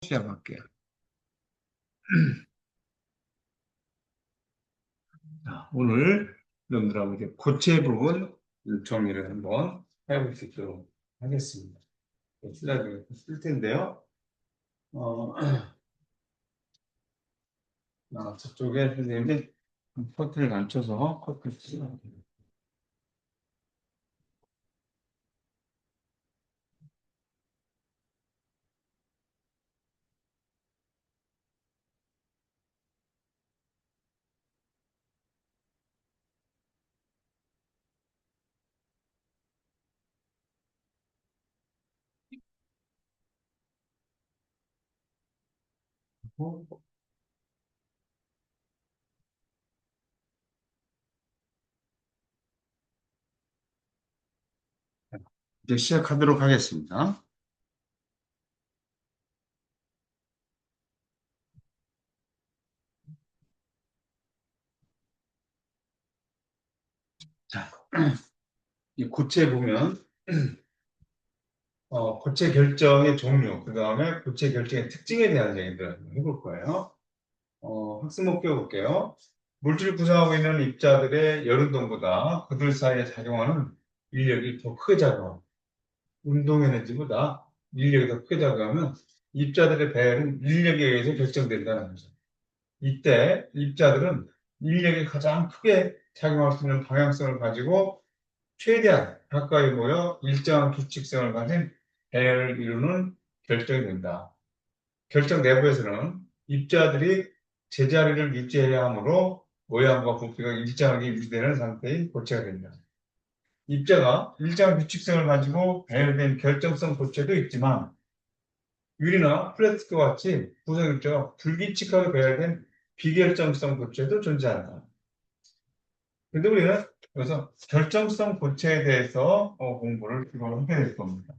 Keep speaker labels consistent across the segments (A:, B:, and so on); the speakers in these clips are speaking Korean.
A: 시작할게요. 자, 오늘 여러분들하고 이제 고체 부분 정리를 한번 해볼 수 있도록 하겠습니다. 슬라이드를 쓸 텐데요. 어, 저쪽에 선생님이 커트를 감춰서 커트를 쓰고 이제 시작하도록 하겠습니다. 자, 이 고체 보면 고체 결정의 종류, 그 다음에 고체 결정의 특징에 대한 얘기를 해볼 거예요. 학습 목표 볼게요. 물질을 구성하고 있는 입자들의 열운동보다 그들 사이에 작용하는 인력이 더 크게 작용. 운동 에너지보다 인력이 더 크게 작용하면 입자들의 배열은 인력에 의해서 결정된다는 거죠. 이때 입자들은 인력이 가장 크게 작용할 수 있는 방향성을 가지고 최대한 가까이 모여 일정한 규칙성을 가진 배열을 이루는 결정이 된다. 결정 내부에서는 입자들이 제자리를 유지해야 하므로 모양과 부피가 일정하게 유지되는 상태의 고체가 된다. 입자가 일정한 규칙성을 가지고 배열된 결정성 고체도 있지만 유리나 플라스틱과 같이 구성 입자가 불규칙하게 배열된 비결정성 고체도 존재한다. 그런데 우리는 그래서 결정성 고체에 대해서 공부를 기본으로 하게 될 겁니다.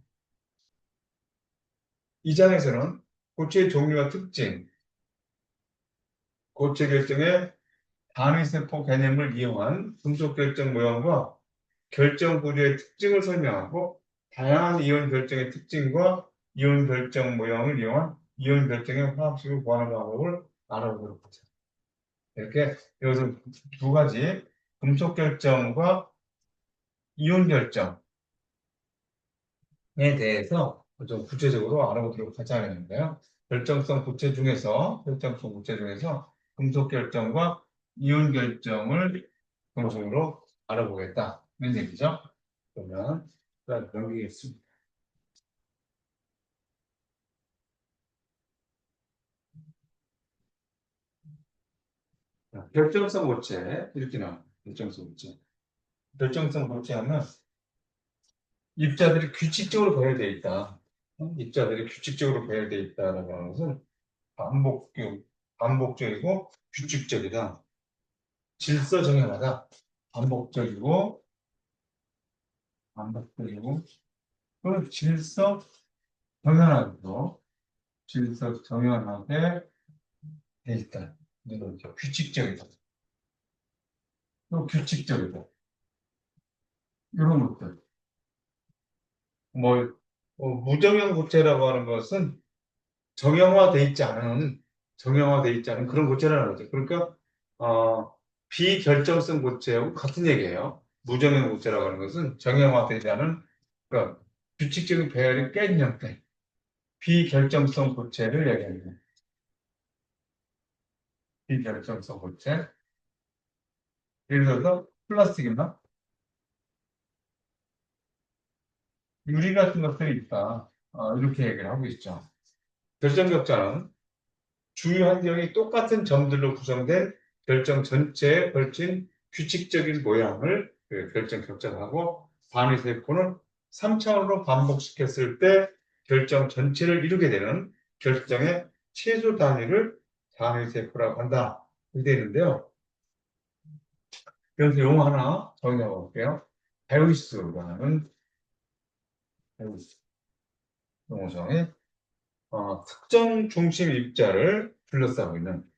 A: 이 장에서는 고체의 종류와 특징, 고체 결정의 단위세포 개념을 이용한 금속 결정 모형과 결정 구조의 특징을 설명하고 다양한 이온 결정의 특징과 이온 결정 모형을 이용한 이온 결정의 화학식을 구하는 방법을 알아보도록 하죠. 이렇게 여기서 두 가지 금속 결정과 이온 결정에 대해서 좀 구체적으로 알아보도록 하자는데요. 결정성 구체 중에서 금속 결정과 이온 결정을 공식으로 알아보겠다는 얘기죠. 그러면 넘기겠습니다. 결정성 고체 이렇게 나와요. 결정성 고체. 결정성 고체하면 입자들이 규칙적으로 배열되어 있다. 입자들이 규칙적으로 배열되어 있다라고 하는 것은 반복적이고 규칙적이다. 질서 정연하다. 반복적이고 반복적이고 그 질서 정연하게 돼 있다. 이런 거죠. 규칙적이다. 또 규칙적이다. 이런 것들. 뭐, 무정형 고체라고 하는 것은 정형화돼 있지 않은 그런 고체라는 거죠. 그러니까, 비결정성 고체하고 같은 얘기예요. 무정형 고체라고 하는 것은 정형화되지 않은, 그러니까 규칙적인 배열이 깨진 형태, 비결정성 고체를 얘기합니다. 비결정성 고체. 예를 들어서 플라스틱이나 유리 같은 것들이 있다. 이렇게 얘기를 하고 있죠. 결정격자는 주요 환경이 똑같은 점들로 구성된 결정 전체에 걸친 규칙적인 모양을 결정 격자로 하고 반의세포는 3차원으로 반복시켰을 때 결정 전체를 이루게 되는 결정의 최소 단위를 반의세포라고 한다. 이렇게 되는데요. 그래서 용어 하나 정리해 볼게요. 베우스라는 베우스 용어성이 특정 중심 입자를 둘러싸고 있는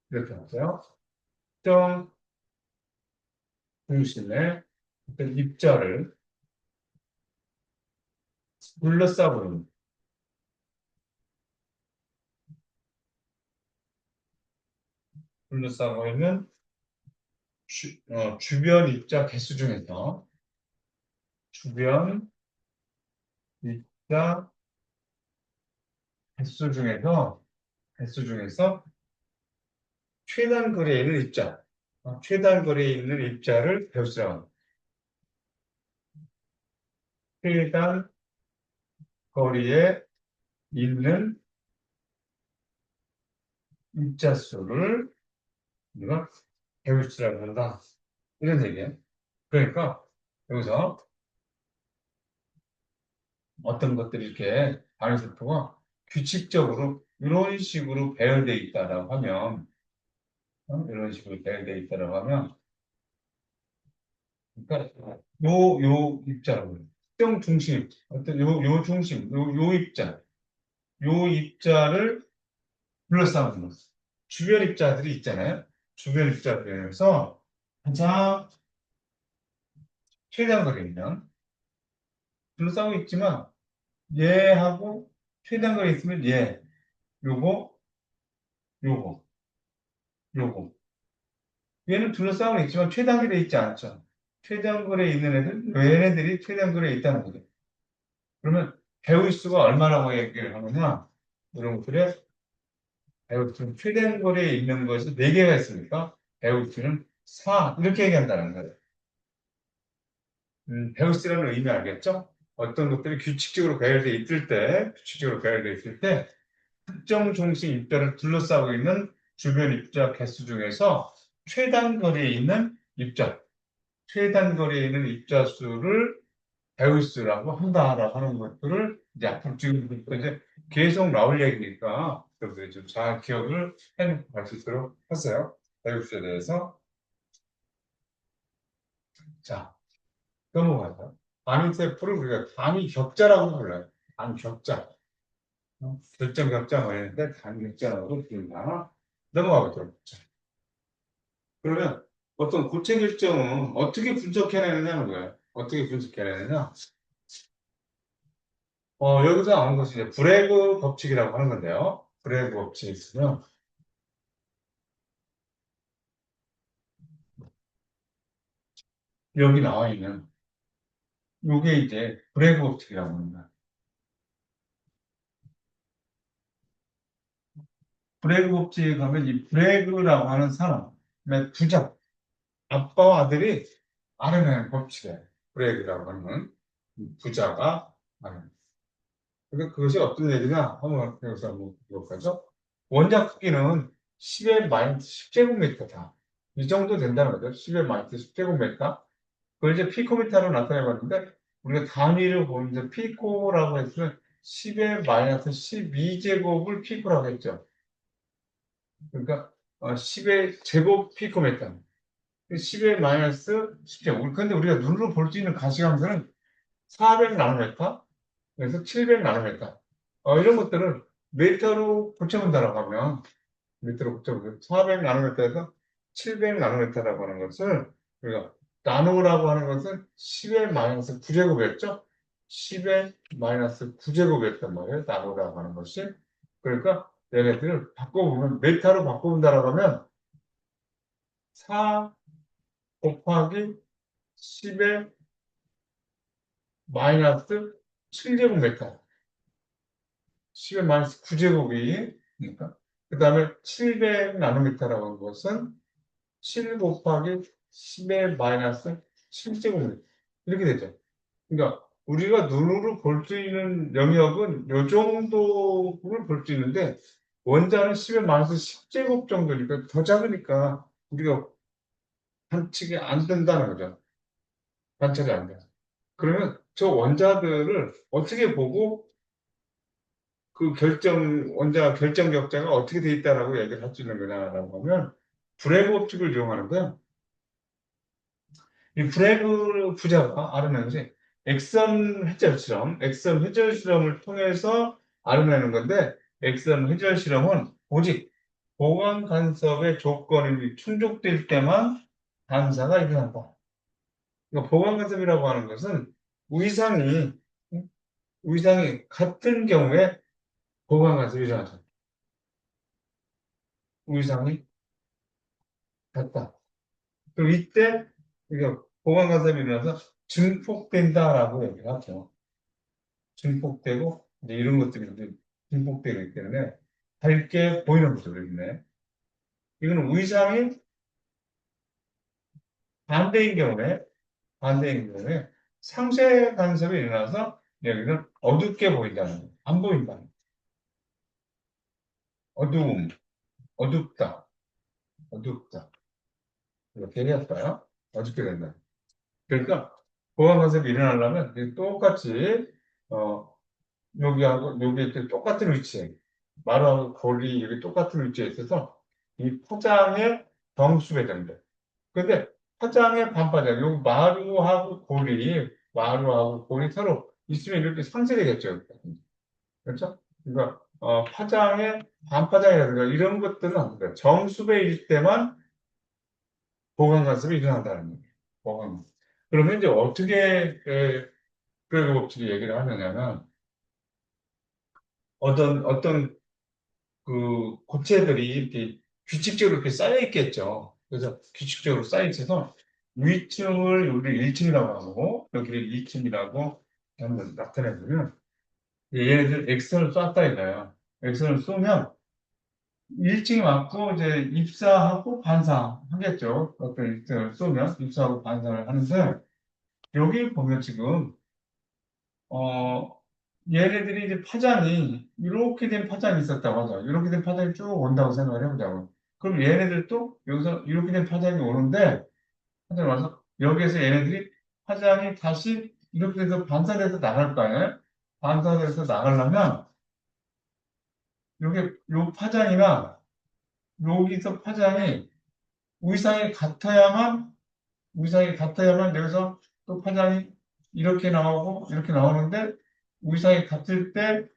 A: 이렇게 하세요. 특정 중심의 어떤 입자를 둘러싸고 있는 둘러싸고 있는 주변 입자 개수 중에서 주변 입자 개수 중에서 최단 거리에 있는 입자, 최단 거리에 있는 입자를 배우시라고 합니다. 최단 거리에 있는 입자 수를 우리가 배우시라고 한다. 이런 얘기예요. 그러니까 여기서 어떤 것들이 이렇게 반응세포가 규칙적으로 이런 식으로 배열되어 있다라고 하면, 이런 식으로 배열되어 있다라고 하면, 그러니까 요 입자라고 해요. 특정 중심, 어떤 요 중심, 요 입자, 요 입자를 둘러싸는 거. 주변 입자들이 있잖아요. 주변 입자들에서 가장 최대한 거리에 있는 둘러싸고 있지만 얘하고 최대한 거리에 있으면 얘, 요거, 요거, 요거. 얘는 둘러싸고 있지만 최단거리에 있지 않죠. 최단거리에 있는 애들, 얘네들이 최단거리에 있다는 거죠. 그러면 배우수가 얼마라고 얘기를 하느냐? 이런 것들의 배우수는 최단거리에 있는 것이 4개가 있으니까 배우수는 4 이렇게 얘기한다는 거예요. 배우수라는 의미 알겠죠? 어떤 것들이 규칙적으로 배열되어 있을 때 특정 중심 입자를 둘러싸고 있는 주변 입자 개수 중에서 최단거리에 있는 입자, 최단거리에 있는 입자 수를 배울수라고 한다라고 하는 것들을 이제 앞으로 지금부터 이제 계속 나올 얘기니까 여러분들이 좀 잘 기억을 해놓고 갈 수 있도록 하세요. 배울수에 대해서. 자, 넘어가서 반응세포를 우리가 단위격자라고 불러요. 단격자. 결정격자 뭐 이랬는데 단격자라고 부른다. 넘어가 보도록 하죠. 그러면 어떤 고체 결정은 어떻게 분석해내느냐는 거예요. 어떻게 분석해내느냐? 여기서 나온 것이 이제 브레그 법칙이라고 하는 건데요. 브레그 법칙이 있으면 여기 나와 있는 이게 이제 브레그 법칙이라고 합니다. 브레그 법칙에 가면 이 브레그라고 하는 사람의 부자, 아빠와 아들이 알아내는 법칙이에요. 브레그라고 하는 부자가 알아내는. 그러니까 그것이 어떤 얘기냐? 한번 여기서 한번 볼까요? 원자 크기는 10의 마이너스 10제곱미터다. 이 정도 된다는 거죠. 10의 마이너스 10제곱미터. 그걸 이제 피코미터로 나타내봤는데, 우리가 단위를 보는데 피코라고 했으면 10의 마이너스 12제곱을 피코라고 했죠. 그러니까 10의 제곱 피코미터. 10의 마이너스 10제곱. 근데 우리가 눈으로 볼 수 있는 가시광선은 400 나노메터, 그래서 700 나노메터. 이런 것들을 메터로 고쳐본다라고 하면, 밑으로 붙여보세요. 400 나노미터에서 700 나노미터라고 하는 것을 우리가 나노라고 하는 것은 10의 마이너스 9제곱이었죠? 10의 마이너스 9제곱이었단 말이에요. 나노라고 하는 것이. 그러니까 얘네들을 바꿔보면 메타로 바꿔본다라고 하면 4 곱하기 10의 마이너스 7제곱미터. 10의 마이너스 9제곱이 그러니까 그 다음에 700 나노미터라고 하는 것은 7 곱하기 10의 마이너스 7제곱미터. 이렇게 되죠. 그러니까 우리가 눈으로 볼 수 있는 영역은 이 정도를 볼 수 있는데 원자는 10의 마이너스 10제곱 정도니까 더 작으니까 우리가 관측이 안 된다는 거죠. 관찰이 안 돼요. 그러면 저 원자들을 어떻게 보고 원자 결정 격자가 어떻게 돼 있다라고 얘기를 할 수 있는 거냐라고 하면 브레그 법칙을 이용하는데요. 이 브레그 부자가 알아내는 것이 액선 회절 실험을 통해서 알아내는 건데, 액선 회절 실험은 오직 보강 간섭의 조건이 충족될 때만 반사가 일어난다. 그러니까 보강 간섭이라고 하는 것은 위상이, 위상이 같은 경우에 보강 간섭이 일어나죠. 위상이 같다. 그럼 이때 이거 보강가섭이 일어나서 증폭된다라고 얘기를 하죠. 증폭되고 이제 이런 것들이 이제 증폭되기 때문에 밝게 보이는 거죠, 그러네. 이거는 의상이 반대인 경우에 반대인 경우에 상쇄 간섭이 일어나서 여기는 어둡게 보인다는 거예요. 안 보인다. 어두움, 어둡다, 어둡다. 이렇게 얘기할까요? 어둡게 된다. 그러니까 보강 간섭이 일어나려면 똑같이 어, 여기하고 여기 이렇게 똑같은 위치에 마루하고 거리 여기 똑같은 위치에 있어서 이 포장의 정수가 됩니다. 근데 포장의 반파장, 여기 마루하고 고리 서로 있으면 이렇게 상쇄되겠죠. 그렇죠? 그러니까 파장의 반파장이라든가 이런 것들은 안 돼요. 정수배일 때만 보강 간섭이 일어난다는 거예요. 보강. 그러면 이제 어떻게 그레그 법칙이 얘기를 하느냐면 어떤 그 고체들이 이렇게 규칙적으로 이렇게 쌓여 있겠죠. 그래서 규칙적으로 쌓여 있어서 위층을 우리 1층이라고 하고 여기를 2층이라고 한번 나타내 보면 얘네들 엑선을 쐈다 이거예요. 엑선을 쏘면 1층이 맞고 이제 입사하고 반사하겠죠. 어떤 엑선을 쏘면 입사하고 반사를 하는데 여기 보면 지금 어 얘네들이 이제 파장이 이렇게 된 파장이 있었다고 하죠. 이렇게 된 파장이 쭉 온다고 생각을 해보자고. 그럼 얘네들도 여기서 이렇게 된 파장이 오는데 파장이 와서 여기에서 얘네들이 파장이 다시 이렇게 돼서 반사돼서 나갈 거 아니에요? 반사돼서 나가려면 요게 요 파장이나 여기서 파장이 위상이 같아야만 여기서 또 파장이 이렇게 나오고 이렇게 나오는데 위상이 같을 때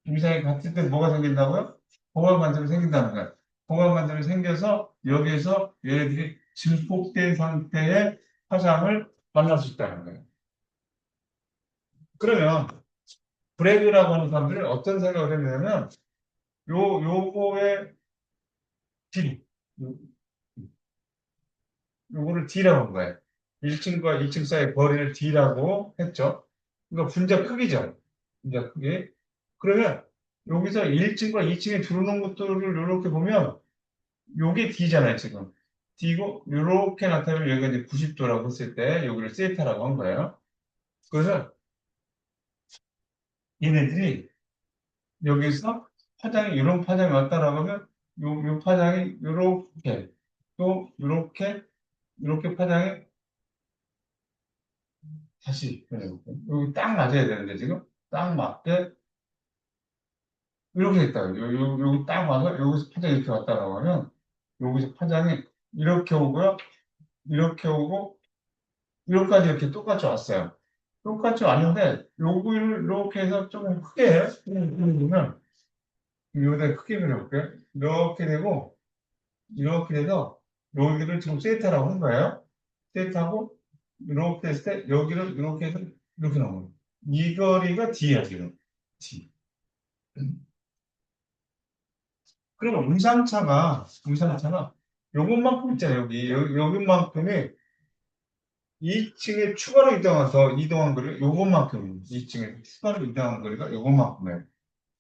A: 위상이 같을 때 뭐가 생긴다고요? 보강관점이 생긴다는 거예요. 보강관점이 생겨서 여기에서 얘네들이 증폭된 상태의 파장을 만날 수 있다는 거예요. 그러면 브레그라고 하는 사람들은 어떤 생각을 했냐면 요거의 딜, 요거를 D라고 한 거예요. 1층과 2층 사이의 거리를 D라고 했죠. 그러니까 분자 크기죠. 분자 크기. 그러면 여기서 1층과 2층에 들어오는 것들을 이렇게 보면 요게 D잖아요, 지금. D고 이렇게 나타나면 여기가 이제 90도라고 했을 때 여기를 세타라고 한 거예요. 그래서 얘네들이 여기서 파장이 이런 파장이 왔다라고 하면 요 파장이 이렇게 또 이렇게 파장이 다시 그려볼게요. 여기 딱 맞아야 되는데 지금 딱 맞게 이렇게 됐다. 여기 딱 맞아 여기서 파장이 이렇게 왔다라고 하면 여기서 파장이 이렇게 오고요. 이렇게 오고 이렇게까지 이렇게 똑같이 왔어요. 똑같이 왔는데 요거를 이렇게 해서 조금 크게 그리면 여기다 크게 그려볼게요. 이렇게 되고 이렇게 돼서 여기를 지금 세타라고 한 거예요. 세타고 이렇게 했을 때 여기를 이렇게 해서 이렇게 나오는 거예요. 이 거리가 D야 지금. D. 그러면 음상차가 요것만큼 있잖아요. 여기만큼이 2층에 추가로 이동한 거리 요것만큼 2층에 추가로 이동한 거리가 요것만큼이에요.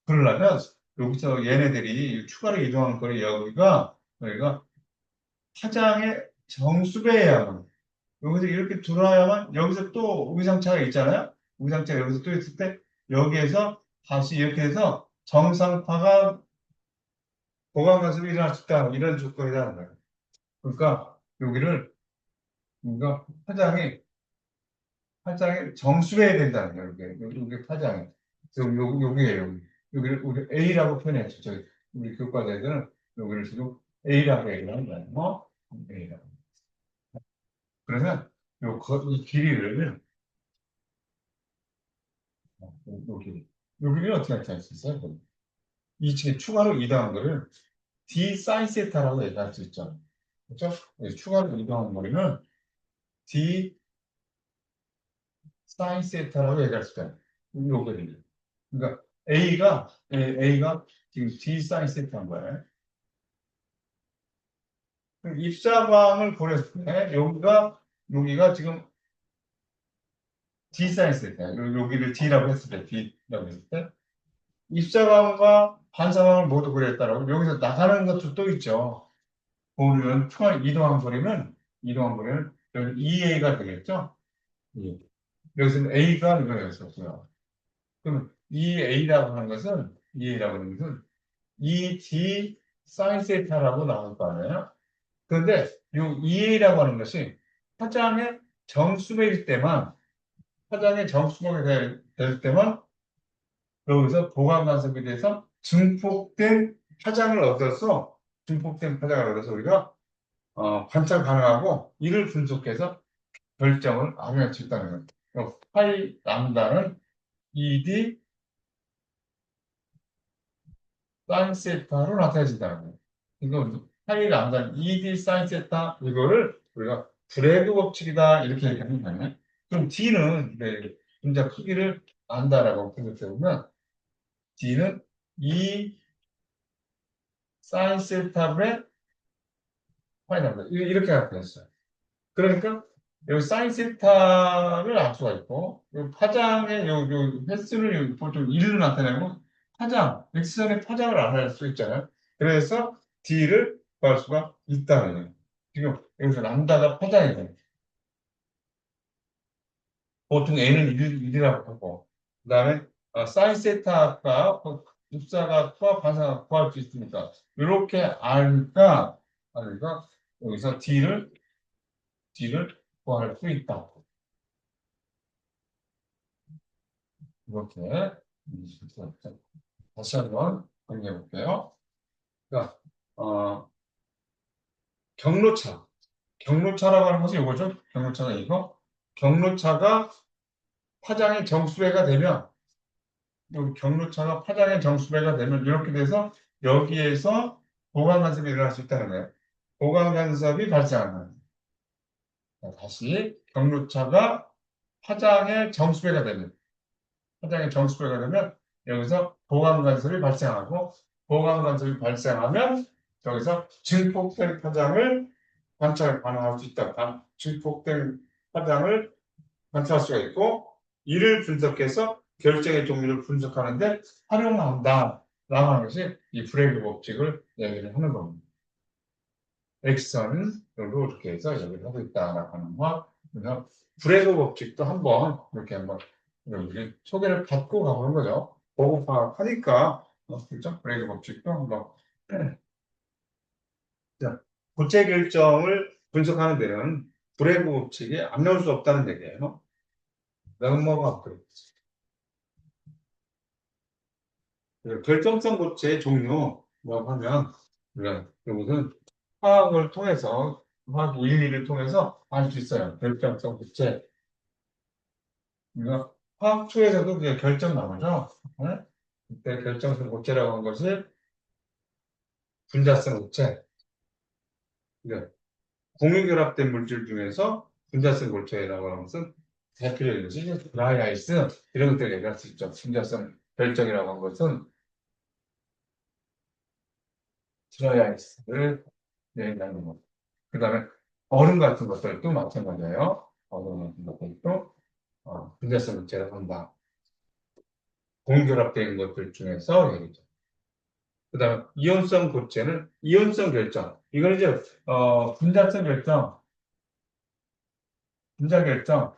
A: 그러려면 여기서 얘네들이 추가로 이동한 거리 여기가 파장의 정수배야만 여기서 이렇게 들어와야만 여기서 또 우상차가 있잖아요. 우상차가 여기서 또 있을 때 여기에서 다시 이렇게 해서 정상파가 보강 간섭이 일어날 수 있다. 이런 조건이라는 거예요. 그러니까 여기를 우리가 파장이 정수해야 된다는 거예요. 여기 파장이. 여기에요. 여기를 우리 A라고 표현했죠. 우리 교과자들은 여기를 지금 A라고 얘기를 하는 거예요. A라고. 그러면 이 길이를 여기 여기를 어떻게 나타낼 수 있어요? 2층에 추가로 이동한 거를 D 사인 세타라고 얘기할 수 있죠. 그렇죠? 추가로 이동한 거리는 D 사인 세타라고 얘기할 수 있어요. 요거를. 그러니까 A가 지금 D 사인 세타인 거예요. 그럼 입사광을 보냈을 때, 여기가 지금 D 사이즈일 때, 여기를 D라고 했을 때, D라고 했을 때, 입사광과 반사광을 모두 그렸다라고 여기서 나가는 것도 또 있죠. 보면 이동한 거리는 여기 EA가 되겠죠. 예. 여기서는 A가 이거였었고요. 그럼 EA라고 하는 것은 ED 사인 세타라고 나올 거 아니에요. 그런데 이 EA라고 하는 것이 파장의 정수맥일 때만 될 때만 여기서 보강 간섭에 대해서 증폭된 파장을 얻어서 우리가 관찰 가능하고 이를 분석해서 결정을 악용할 수 있다는 거예요. 파이 람다는 ED 사인 세타로 나타내진다는 거예요. 이거 파이 람다는 ED 사인 세타 이거를 우리가 브래그 법칙이다 이렇게 얘기하는 거예요. 그럼 D는 분자 크기를 안다라고 생각해 보면 D는 E 사인 세타분의 파이 람다 이렇게 나타냈어요. 그러니까 여기 사인 세타를 알 수가 있고 요 파장의 요 횟수를 보통 1로 나타내고 x선의 파장을 알아낼 수 있잖아요. 그래서 d를 구할 수가 있다는 거예요. 지금 여기서 람다가 파장이에요. 보통 n은 1이라고 하고 그 다음에 사인 세타가 입사각과 반사각 구할 수 있으니까 이렇게 알니까 여기서 d를 구할 수 있다. 이렇게 다시 한번 정리해 볼게요. 그러니까 경로차, 경로차라고 하는 것이 이거죠. 경로차가 이거. 경로차가 파장의 정수배가 되면 여기 경로차가 파장의 정수배가 되면 이렇게 돼서 여기에서 보강 간섭이 일어날 수 있다는 거예요. 보강 간섭이 발생하는 거예요. 다시 경로차가 파장의 정수배가 되면 파장의 정수배가 되면 여기서 보강 간섭이 발생하고 보강 간섭이 발생하면 여기서 증폭된 파장을 관찰 가능할 수 있다. 증폭된 파장을 관찰할 수가 있고 이를 분석해서 결정의 종류를 분석하는데 활용한다. 라는 것이 이 브레이크 법칙을 얘기를 하는 겁니다. X선으로 이렇게 해서 얘기를 하고 있다라고 하는 거. 그래서 브레이크 법칙도 한번 여기 소개를 받고 가보는 거죠. 보고 파악하니까 그렇죠? 브레이크 법칙도 한번 자, 고체 결정을 분석하는 데는 브레이크 법칙이 안 나올 수 없다는 얘기예요. 넘어가 버렸지. 결정성 고체의 종류라고 하면 우리가 이것은 화학 원리를 통해서 알 수 있어요. 결정성 고체. 그러니까 화학2에서도 그게 결정 나오죠. 네? 그때 결정성 고체라고 하는 것이 분자성 고체. 그러니까 공유결합된 물질 중에서 분자성 고체라고 하는 것은 대표적인 것이 드라이 아이스 이런 것들을 얘기할 수 있죠. 분자성 결정이라고 하는 것은 드라이 아이스를 얘기하는 것. 그 다음에 얼음 같은 것들도 마찬가지예요. 얼음 같은 것들도 분자성 고체라고 한다. 공결합된 것들 중에서 얘기죠. 그 다음에 이온성 고체는 이온성 결정. 이건 이제 분자성 결정, 분자 결정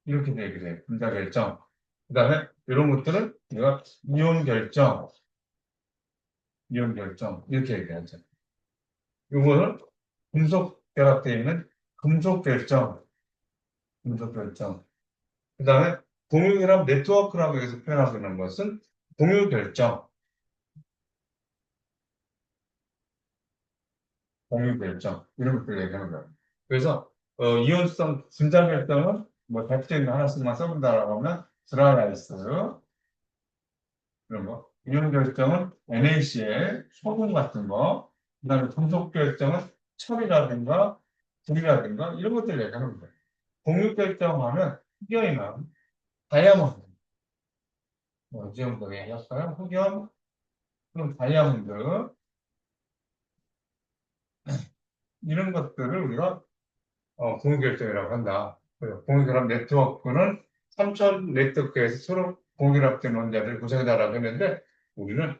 A: 이렇게 얘기를 해요. 분자 결정. 그 다음에 이런 것들은 우리가 이온 결정 이렇게 얘기하죠. 이거는 금속 결합되어 있는 금속 결정, 금속 결정. 그 다음에 공유결합 네트워크라고 해서 표현하고 있는 것은 공유 결정, 공유 결정 이런 것들 얘기하는 거예요. 그래서 이온성 분자 결정은 뭐 대표적인 거 하나씩만 써본다라고 하면 드라이아이스 이런 거. 이온 결정은 NaCl, 소금 같은 거. 그다음에 금속 결정은 철이라든가 불이라든가 이런 것들 얘기하는 거예요. 공유 결정하면 흑연이나 다이아몬드, 지금도 얘기했어요. 흑연, 그럼 다이아몬드 이런 것들을 우리가 공유결정이라고 한다. 공유결합 네트워크는 3천 네트워크에서 서로 공유결합된 원자들을 구성이다라고 했는데 우리는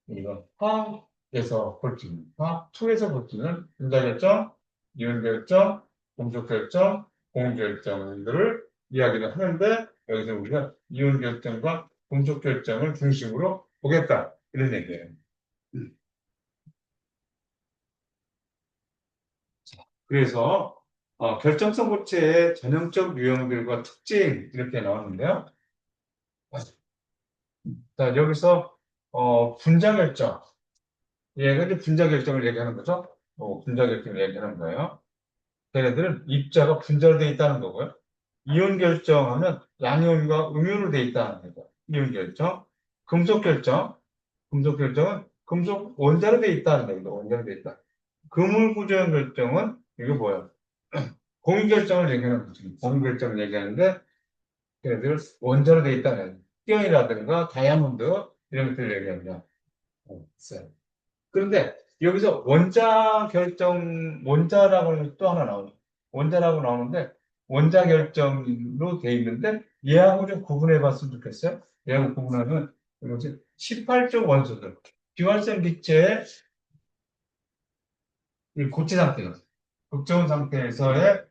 A: 이거 화학에서 볼 수 있는 화학 2에서 볼 수 있는 분자결정, 이온결정, 금속결정, 공유결정들을 이야기를 하는데 여기서 우리가 이온결정과 금속결정을 중심으로 보겠다 이런 얘기예요. 그래서 결정성 고체의 전형적 유형들과 특징 이렇게 나왔는데요. 자, 여기서 분자 결정. 얘가 이제 분자 결정을 얘기하는 거죠. 분자 결정을 얘기하는 거예요. 걔네들은 입자가 분자로 되어 있다는 거고요. 이온 결정하면 양이온과 음이온으로 되어 있다는 거죠. 이온 결정. 금속 결정. 금속 결정은 금속 원자로 되어 있다는 거죠. 원자로 되어 있다. 그물 구조형 결정은 이게 뭐예요? 공유 결정을 얘기하는 거죠. 공유 결정을 얘기하는데 걔네들 원자로 되어 있다는 띠온이라든가 다이아몬드 이런 것들을 얘기합니다. 있어요. 그런데 여기서 원자라고 하는 또 하나 나오죠. 원자라고 나오는데 원자 결정으로 돼 있는데 얘하고 좀 구분해 봤으면 좋겠어요. 얘하고 구분하면 이것이 18조 원소들 비활성 기체의 이 고체 상태예요. 극저온 상태에서의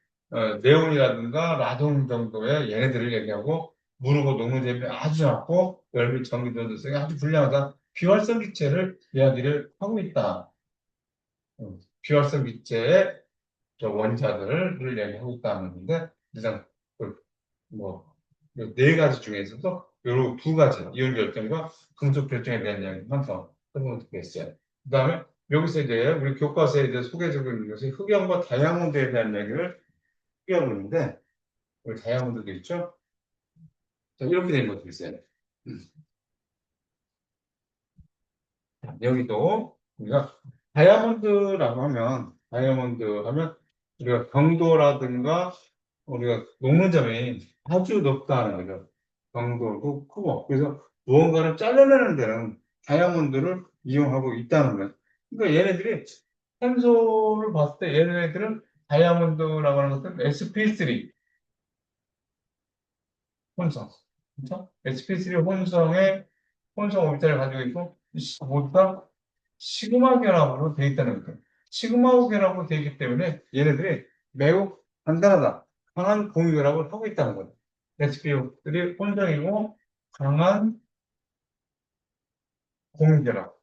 A: 네온이라든가 라돈 정도의 얘네들을 얘기하고 무르고 녹는 재미 아주 작고 열빛 전기 전도성이 아주 불량하다. 비활성 기체를 이야기를 하고 있다. 비활성 기체의 저 원자들을 얘기하고 있다는 건데 일단 뭐네 가지 중에서도 요 두 가지 이온 결정과 금속 결정에 대한 이야기만 더 해보면 좋겠어요. 그다음에 여기서 이제 우리 교과서에 이제 소개해주고 있는 것이 흑연과 다이아몬드에 대한 이야기를 하고 있는데 우리 다이아몬드도 있죠. 자, 이렇게 된 것도 있어요. 여기도 우리가 다이아몬드 하면 우리가 경도라든가 우리가 녹는 점이 아주 높다는 거죠. 경도도 크고 그래서 무언가를 잘라내는 데는 다이아몬드를 이용하고 있다는 거예요. 그러니까 얘네들이 탄소를 봤을 때 얘네들은 다이아몬드라고 하는 것은 sp3 혼성, 그렇죠? sp3 혼성의 혼성 오비탈을 가지고 있고 모두가 시그마 결합으로 되어 있다는 거예요. 시그마 결합으로 되어 있기 때문에 얘네들이 매우 간단하다. 강한 공유 결합을 하고 있다는 거예요. SPO들이 혼성이고 강한 공유 결합.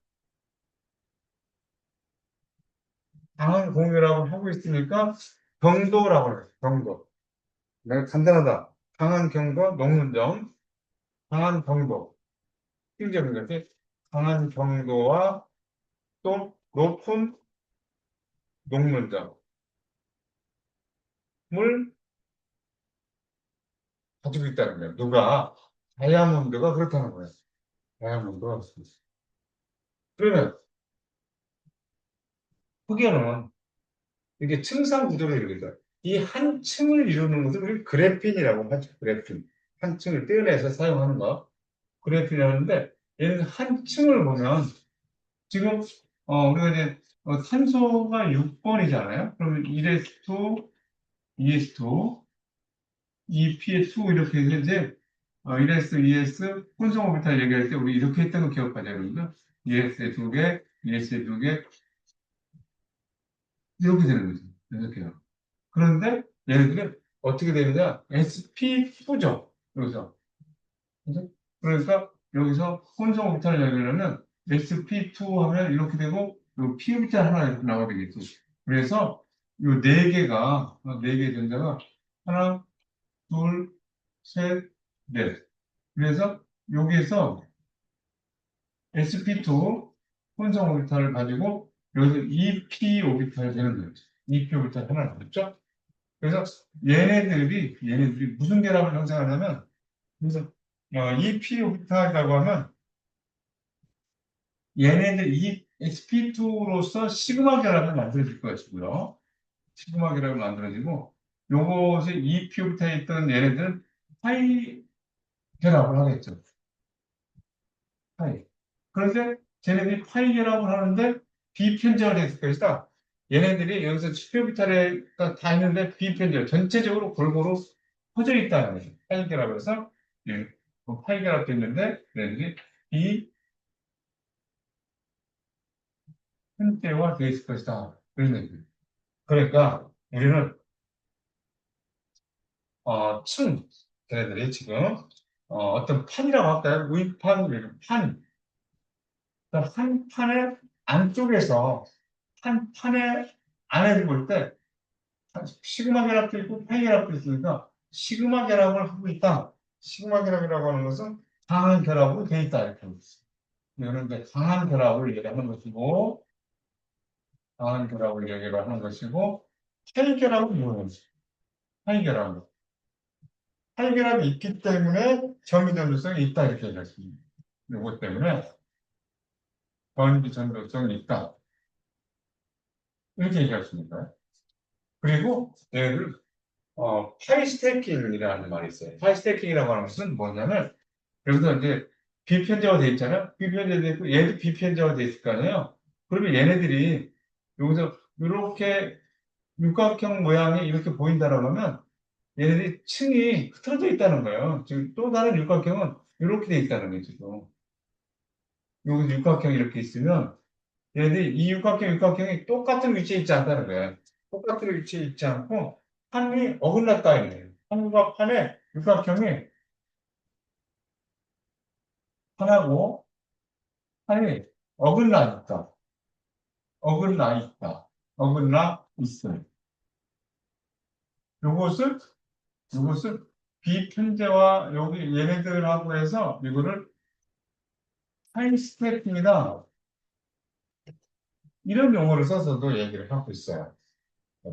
A: 강한 공유 결합을 하고 있으니까 경도라고 해요. 경도. 내가 간단하다. 강한 경도, 녹는 점, 강한 경도. 힘적인 것이 강한 경도와 또 높은 녹는 점을 가지고 있다는 거예요. 누가? 다이아몬드가 그렇다는 거예요. 다이아몬드가. 그러면 흑연은 이게 층상 구조를 이루니까 이 한 층을 이루는 것을 우리 그래핀이라고 하죠. 그래핀. 한 층을 떼어내서 사용하는 거. 그래핀이라는데 얘는 한 층을 보면 지금 우리가 이제 탄소가 6번이잖아요. 그러면 1s2, 2s2, 2p의2 이렇게 했는데 1s, 2s 혼성 오비탈 얘기할 때 우리 이렇게 했던 거 기억하죠, 여러분들? 2s에 2개, 2s에 2개 이렇게 되는 거죠. 이렇게요. 그런데 얘네들은 어떻게 되느냐? sp2죠. 여기서. 그죠? 그러니까 여기서 혼성 오비탈 얘기하려면 sp2 하면 이렇게 되고 요 p 오비탈 하나 이렇게 나와야 되겠죠. 그래서 요 네 개의 전자가 하나, 둘, 셋, 넷. 그래서 여기에서 sp2 혼성 오비탈을 가지고 여기서 2p 오비탈이 되는 거죠. 2p 오비탈 하나 남았죠? 그래서 얘네들이 무슨 결합을 형성하냐면 그래서 2p 오비탈이라고 하면 얘네들 이 sp2로서 시그마 결합을 만들어질 것이고요. 시그마 결합을 만들어지고 요것이 2p 오비탈에 있던 얘네들은 파이 결합을 하겠죠. 파이. 그런데 쟤네들이 파이 결합을 하는데 비편제가 됐을 것이다. 얘네들이 여기서 수표비탈에 다 있는데 비편적 전체적으로 골고루 퍼져 있다는 거죠. 파이결합 해서 예, 파이결합도 있는데 얘네들이 비편제화 되어 있을 것이다. 그런 얘기예요. 그러니까 우리는 걔네들이 지금 어떤 판이라고 할까요? 우익판, 판. 그러니까 한 판의 안쪽에서 한 판의 안에 볼 때 시그마 결합도 있고 파이 결합도 있으니까 시그마 결합을 하고 있다. 시그마 결합이라고 하는 것은 강한 결합으로 되어 있다. 이렇게 하고 있어요. 이거는 이제 강한 결합을 얘기하는 것이고, 강한 결합을 얘기하는 것이고, 파이 결합은 뭐예요? 파이 결합. 파이 결합이 있기 때문에 전기 전도성이 있다. 이렇게 얘기했습니다. 이것 때문에 전기 전도성이 있다. 이렇게 얘기했습니다. 그리고 얘를 파이 스태킹이라는 말이 있어요. 파이 스태킹이라고 하는 것은 뭐냐면, 여기서 이제 비편제가 돼 있잖아요. 비편제가 돼 있고, 얘도 비편제가 돼 있을 거 아니에요. 그러면 얘네들이 여기서 이렇게 육각형 모양이 이렇게 보인다라고 하면 얘네들이 층이 흐트러져 있다는 거예요. 지금 또 다른 육각형은 이렇게 돼 있다는 거죠. 지금. 여기 육각형이 이렇게 있으면 얘네들이 이 육각형이 똑같은 위치에 있지 않다는 거예요. 똑같은 위치에 있지 않고 판이 어긋났다 이거예요. 판과 판의 육각형이 판하고 판이 어긋나 있다. 어긋나 있다. 어긋나 있어요. 요것을, 요것을 비편제와 여기 얘네들하고 해서 이거를 타임스태핑이다. 이런 용어를 써서도 얘기를 하고 있어요.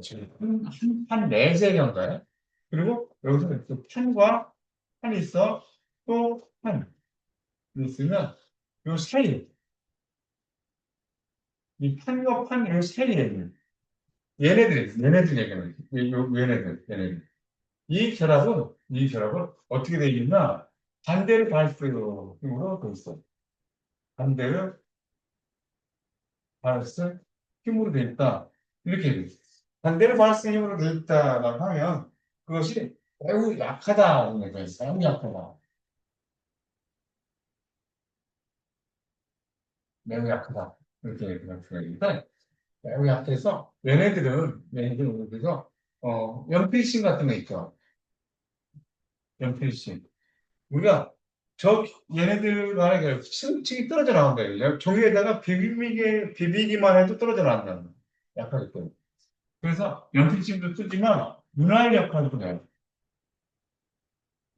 A: 지금 한 4세경가요? 그리고 여기서 또 판과 판이 있어. 또 판이 있으면 요 사이, 이 판과 판 요 사이에 얘네들 얘기하는 거예요. 얘네들. 이 결합은 어떻게 되어 있나? 반대를 발생으로 되어 있어요. 반대를 발생 힘으로 되어 있다. 이렇게 되어 있어요. 반대를 발생 힘으로 되어 있다라고 하면 그것이 매우 약하다는 거예요. 매우 약하다. 매우 약하다. 이렇게 얘기할 수가 있는데, 매우 약해서 얘네들은 그래서 연필심 같은 거 있죠. 연필심. 우리가 얘네들 간에 층이 떨어져 나온다. 종이에다가 비비기만 해도 떨어져 나온다는 거예요. 약하기 때문에. 그래서 연필심도 쓰지만 윤활 역할도 해요.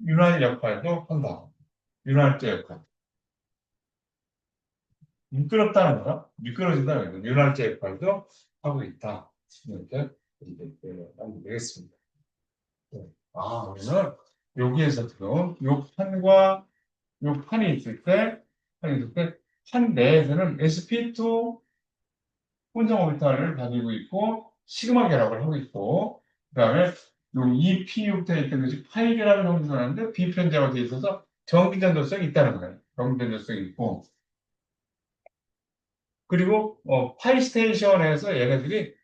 A: 윤활 역할도 한다. 윤활제 역할. 미끄럽다는 거야. 미끄러진다는 거야. 윤활제 역할도 하고 있다. 이렇게 하면 되겠습니다. 네. 우리는 여기에서 들어온 요 판과 요 판 내에서는 sp2 혼성 오비탈을 가지고 있고, 시그마 결합을 하고 있고, 그 다음에 요 EP6에 있던 것이 파이 결합을 형성하는데 비편제가 되어 있어서 전기전도성이 있다는 거예요. 전기전도성이 있고, 그리고 파이 스테이션에서 얘네들이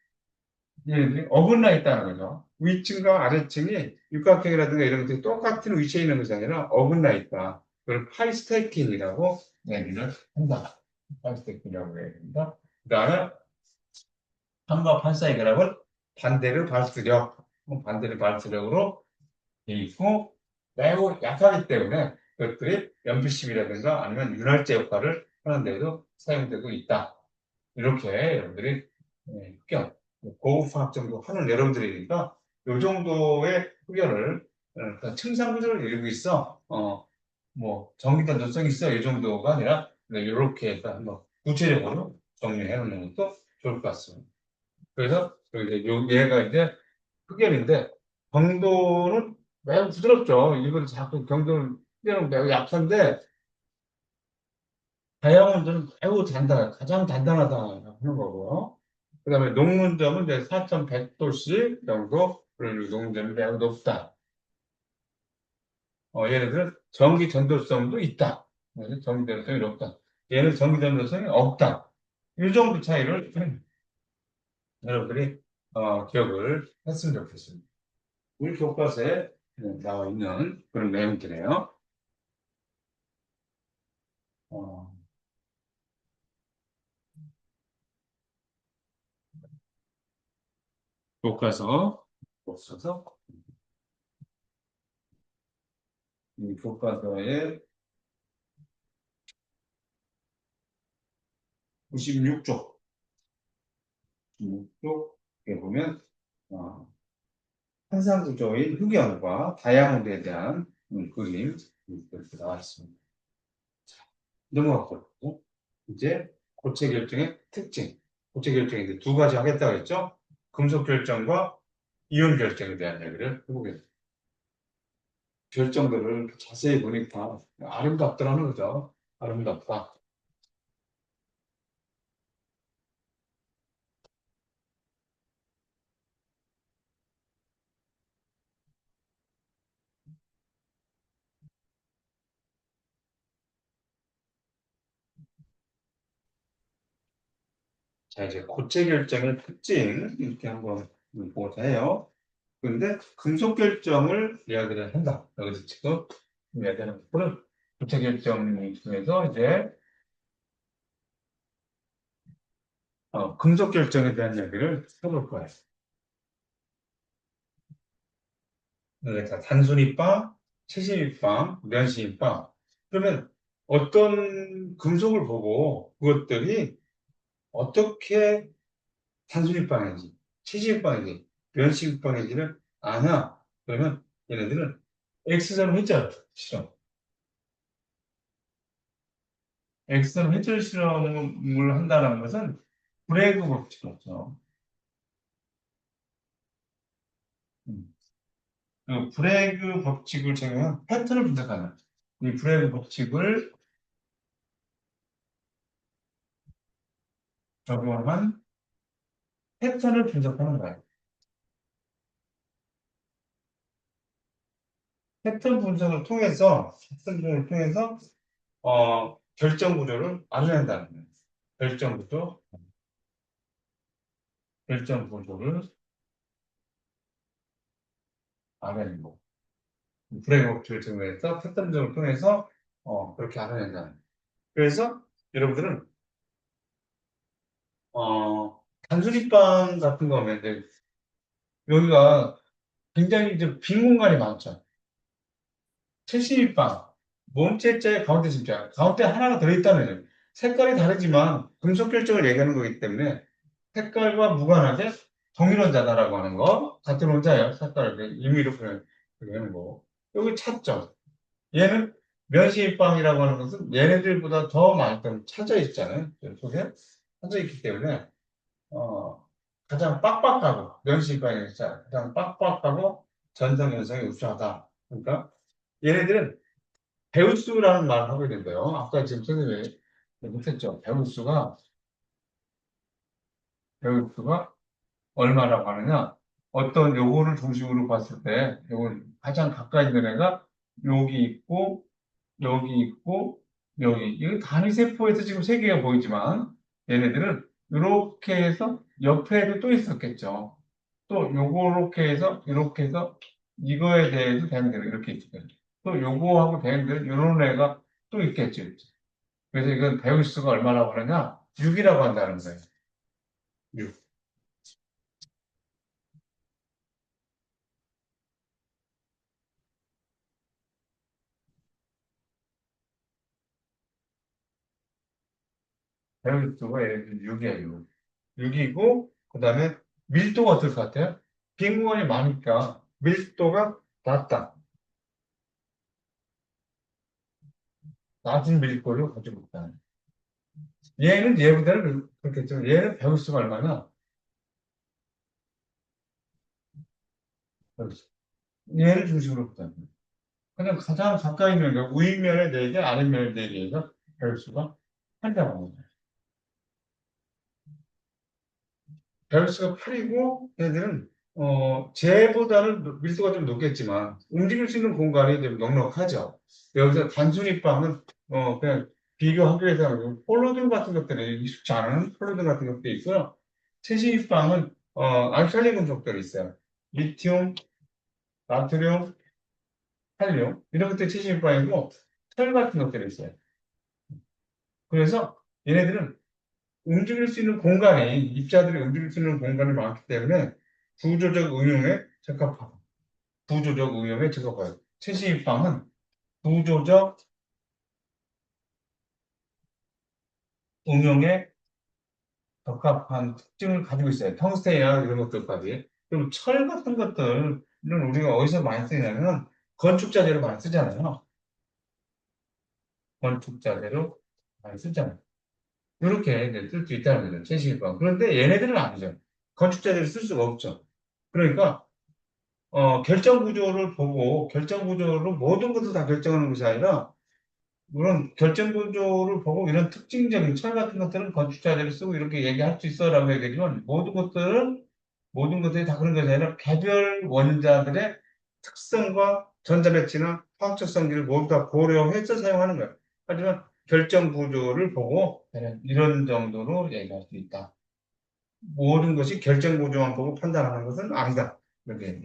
A: 어긋나 있다는 거죠. 위층과 아래층이 육각형이라든가 이런 것들이 똑같은 위치에 있는 것이 아니라 어긋나 있다. 그걸 파이 스태킹이라고 얘기를 한다. 파이 스태킹이라고 얘기합니다. 그 다음에 판과 판 사이 결합은 반대를 발수력으로 돼 있고 매우 약하기 때문에 그것들이 연필심이라든가 아니면 윤활제 역할을 하는데도 사용되고 있다. 이렇게 여러분들이 흡연, 고급화학 정도 하는 여러분들이니까 이 정도의 흡연을 층상 구조를 이루고 있어. 전기 단전성이 있어. 이 정도가 아니라 이렇게 해서 한번 구체적으로 정리해 놓는 것도 좋을 것 같습니다. 그래서 얘가 이제 흑연인데 경도는 매우 부드럽죠. 이건 자꾸 경도는 흑연은 매우 약한데 다이아몬드는 매우 가장 단단하다 하는 거고. 그 다음에 녹문점은 이제 4,100도씨 정도, 그리고 녹문점이 매우 높다. 얘네들은 전기 전도성도 있다. 전기 전도성이 높다. 얘는 전기 전도성이 없다. 이 정도 차이를 여러분들이 기억을 했으면 좋겠습니다. 우리 교과서에 나와 있는 그런 내용들이에요. 어, 교과서, 이 교과서의 96쪽, 96쪽에 보면 환상구조인 흑연과 다이아몬드에 대한 그림 이렇게 나와 있습니다. 넘어갔고 이제 고체 결정의 특징. 고체 결정이 이제 두 가지 하겠다고 했죠. 금속 결정과 이온 결정에 대한 이야기를 해보겠습니다. 결정들을 자세히 보니까 아름답더라는 거죠. 아름답다. 자, 이제 고체 결정의 특징 이렇게 한번 보자 해요. 그런데 금속 결정을 이야기를 한다. 여기서 지금 이야기하는 부분은 고체 결정 중에서 이제 금속 결정에 대한 이야기를 해볼 거예요. 그러니까 단순히빵, 채식입빵, 면식입빵. 그러면 어떤 금속을 보고 그것들이 어떻게 단순입빵인지, 채식입빵인지, 면식입빵인지를 아냐? 그러면 얘네들은 X선 회절 실험, X선 회절 실험을 한다는 것은 브레이크 법칙이죠. 그 브레이크 법칙을 적용한 패턴을 분석하는 이 브레이크 법칙을 적용한 패턴을 분석하는 거예요. 패턴 분석을 통해서 결정 구조를 알아낸다는 거예요. 결정 구조, 결정 구조를 알아내는 거. 브레이크업을 증명해서 패턴 분석을 통해서 그렇게 알아낸다는 거예요. 그래서 여러분들은 단순히빵 같은 거면 이제 여기가 굉장히 이제 빈 공간이 많죠. 채식빵, 몸체자의 가운데 진짜 가운데 하나가 들어있다는 거죠. 색깔이 다르지만 금속 결정을 얘기하는 거기 때문에 색깔과 무관하게 동일원자다라고 하는 거, 같은 원자예요. 색깔을 임의로 표현하는 거. 여기 차점. 얘는 면시입방이라고 하는 것은 얘네들보다 더 많이 차져 있잖아요. 속에 차져 있기 때문에 가장 빡빡하고 면시입방이 가장 빡빡하고 전성 현상이 우수하다. 그러니까 얘네들은 배우수라는 말을 하게 된대요. 아까 지금 선생님이 못했죠. 배우수가 얼마라고 하느냐? 어떤 요거를 중심으로 봤을 때, 요건 가장 가까이 있는 애가 여기 있고, 여기 있고, 여기. 이거 단위세포에서 지금 세 개가 보이지만, 얘네들은 이렇게 해서 옆에도 또 있었겠죠. 또 요렇게 해서, 이렇게 해서 이거에 대해서 대응되는 이렇게 있죠. 또 요거하고 대응되는 이런 애가 또 있겠죠. 그래서 이건 배울 수가 얼마라고 하느냐? 6이라고 한다는 거예요. 6. 배울 수가 예를 들면 6이에요. 6이고, 그 다음에 밀도가 어떨 것 같아요? 빈 공간이 많으니까 밀도가 낮다. 낮은 밀도를 가지고 있다. 얘는 얘보다는 그렇겠죠. 얘는 배울 수가 얼마나? 배울 수. 얘를 중심으로 보다. 그냥 가장 가까이 있는 게 우윗면에 4개, 아랫면에 4개가 배울 수가 한다고 합니다. 배럴수가 8이고 얘들은 쟤보다는 밀도가 좀 높겠지만 움직일 수 있는 공간이 좀 넉넉하죠. 여기서 단순히 빵은 그냥 비교하기 위해서 폴로등 같은 것들이 익숙지 않은 폴로등 같은 것도 있고요. 채식빵은 알칼리 금속들이 있어요. 리튬, 나트륨, 칼륨 이런 것들이 70%이고 철 같은 것들이 있어요. 그래서 얘네들은 움직일 수 있는 공간이 입자들이 움직일 수 있는 공간이 많기 때문에 구조적 응용에 적합하고 구조적 응용에 적합해요. 채식입방은 구조적 응용에 적합한 특징을 가지고 있어요. 텅스테인이나 이런 것들까지. 그럼 철 같은 것들은 우리가 어디서 많이 쓰냐면 건축 자재로 많이 쓰잖아요. 건축 자재로 많이 쓰잖아요. 이렇게 쓸 수 있다는 거죠. 채식일방. 그런데 얘네들은 아니죠. 건축 자재를 쓸 수가 없죠. 그러니까 결정 구조를 보고 결정 구조로 모든 것을 다 결정하는 것이 아니라 물론 결정 구조를 보고 이런 특징적인 철 같은 것들은 건축 자재를 쓰고 이렇게 얘기할 수 있어라고 얘기하지만 모든 것들이 다 그런 것이 아니라 개별 원자들의 특성과 전자배치나 화학적 성질을 모두 다 고려해서 사용하는 거예요. 하지만 결정 구조를 보고 이런 정도로 얘기할 수 있다. 모든 것이 결정 구조만 보고 판단하는 것은 아니다. 이렇게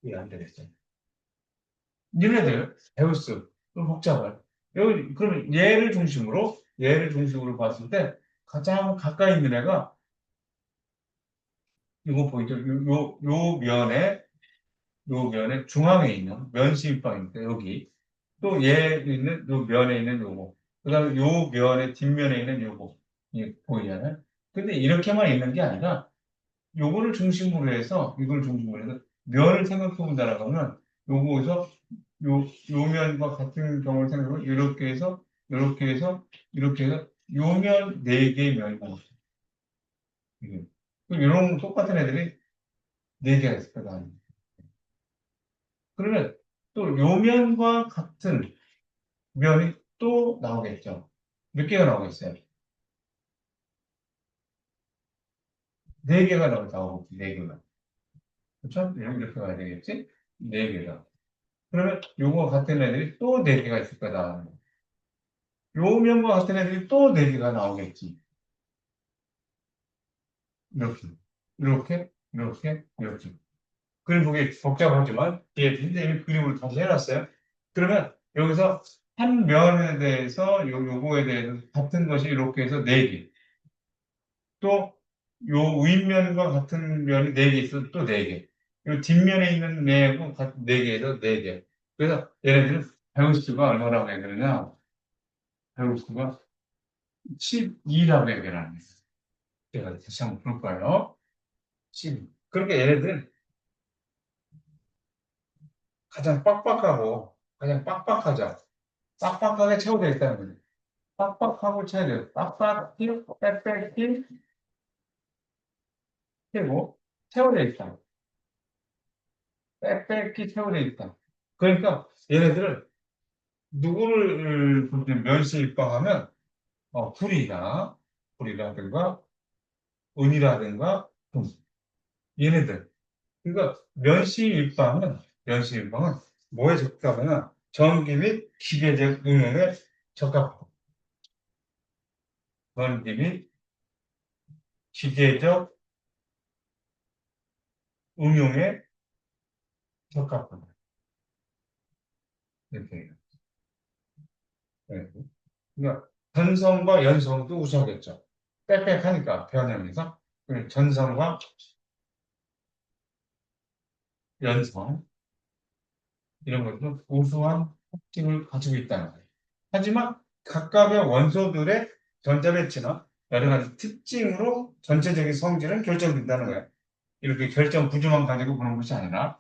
A: 이해 안 되겠어요. 니네들 배우스 좀 복잡해. 여기 그러면 얘를 중심으로 봤을 때 가장 가까이 있는 애가 이거 보이죠? 요 면에 중앙에 있는 면심빵입니다. 여기 또 얘 있는 요 면에 있는 요거 그다음에 요 면의 뒷면에 있는 요거 이 보이잖아요. 근데 이렇게만 있는 게 아니라 요거를 중심으로 해서 이걸 중심으로 해서 면을 생각해 본다라고 하면 요거에서 요 면과 같은 경우를 생각하면 이렇게 해서 이렇게 해서 이렇게 해서 요 면 네 개의 면이 나왔어요. 이게. 그럼 이런 똑같은 애들이 네 개가 있을 거다. 그러면 또 요 면과 같은 면이 또 나오겠죠. 몇 개가 나오겠어요? 네 개가 나오고 네 개가. 그렇죠? 이렇게 가야 되겠지? 네 개가. 그러면 요거 같은 애들이 또 네 개가 있을 거다. 요 면과 같은 애들이 또 네 개가 나오겠지. 이렇게, 이렇게. 그림 보기 복잡하지만, 예, 선생님이 그림을 다시 해놨어요. 그러면 여기서 한 면에 대해서, 요거에 대해서 같은 것이 이렇게 해서 네 개. 또, 요 윗면과 같은 면이 네 개 있어, 또 네 개. 요 뒷면에 있는 면하고 같은 네 개에서 네 개. 그래서 얘네들은 배우수가 얼마라고 얘기하느냐? 배우수가 12라고 얘기를 합니다. 제가 다시 한번 볼까요? 12. 그러니까 얘네들은 가장 빡빡하죠. 빡빡하게 채워져 있다는 거죠. 빡빡하고 채워져. 빡빡히, 빽빽히 채고 채워져 있다. 빽빽히 채워져 있다. 그러니까 얘네들을 누구를 면시입방하면 불이라든가 은이라든가 금. 얘네들. 그러니까 면시일방은 뭐에 적합하면 전기 및 기계적 응용에 적합하고 전기 및 기계적 응용에 적합합니다. 이렇게 해요. 네. 그러니까 전성과 연성도 우수하겠죠. 빽빽하니까 변형해서 전성과 연성 이런 것도 우수한 특징을 가지고 있다는 거예요. 하지만 각각의 원소들의 전자배치나 여러 가지 특징으로 전체적인 성질은 결정된다는 거예요. 이렇게 결정 구조만 가지고 보는 것이 아니라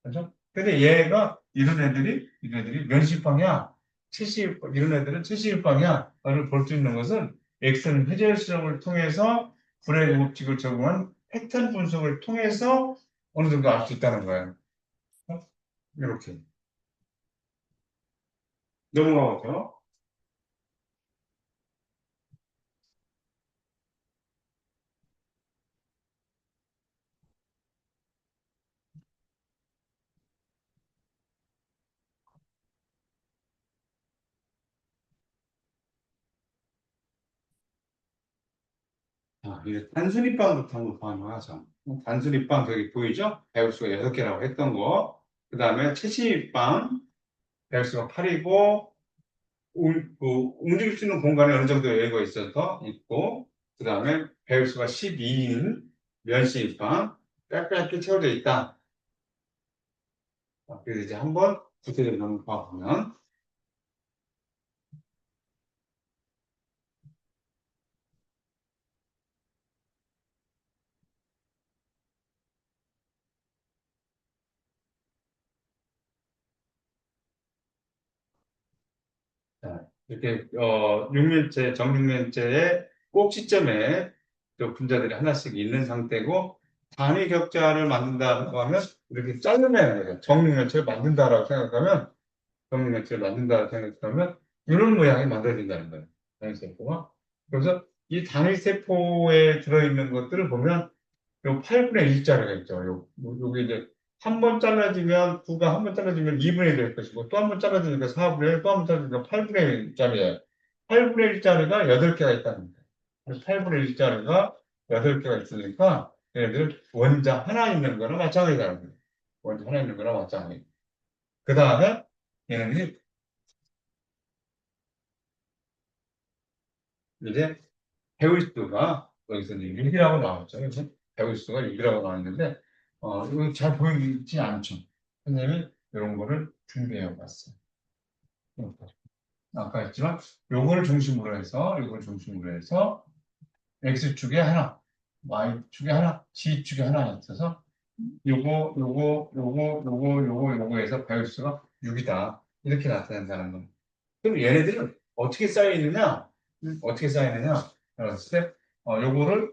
A: 그렇죠? 근데 이런 애들이 면식방이야. 이런 애들은 70일방이야를 볼 수 있는 것은 엑슨 회절 실험을 통해서 불의 법칙을 적용한 패턴 분석을 통해서 어느 정도 알 수 있다는 거예요. 이렇게. 넘어가볼게요. 이제 단순입방부터 한번 반응하자. 단순입방 저기 보이죠? 배울수가 6개라고 했던 거. 그 다음에 최신입방 배울수가 8이고 움직일 수 있는 공간에 어느 정도 여유가 있어서 있고, 그 다음에 배울수가 12인 면시입방 빽빽하게 채워져 있다. 그래서 이제 한번 구체적으로 한번 봐보면 자, 이렇게 6면체, 정육면체의 꼭 시점에 또 분자들이 하나씩 있는 상태고 단위 격자를 만든다고 하면 이렇게 자르면 거죠. 정육면체를 만든다라고 생각하면 정육면체를 만든다고 생각하면 이런 모양이 만들어진다는 거예요. 단위세포가. 그래서 이 단위세포에 들어있는 것들을 보면 요 8분의 1자리가 있죠. 요게 이제 한 번 잘라지면, 구가 한 번 잘라지면 2분의 1이 될 것이고, 또 한 번 잘라지니까 4분의 1, 또 한 번 잘라지니까 8분의 1짜리예요. 8분의 1짜리가 8개가 있다는 거예요. 그래서 8분의 1짜리가 8개가 있으니까, 얘네들 원자 하나 있는 거랑 마찬가지라는 거예요. 원자 하나 있는 거랑 마찬가지. 그 다음에, 얘네들이 이제 배우수가, 여기서 이제 6이라고 나왔죠. 그래서 배우수가 6이라고 나왔는데, 이거 잘 보이지 않죠. 선생님이 이런 거를 준비해 봤어요. 아까 했지만, 요걸 중심으로 해서, X축에 하나, Y축에 하나, Z축에 하나 있어서, 요거 해서 배수가 6이다. 이렇게 나타낸다는 겁니다. 그럼 얘네들은 어떻게 쌓이느냐? 어떻게 쌓이느냐? 그랬을 때, 요거를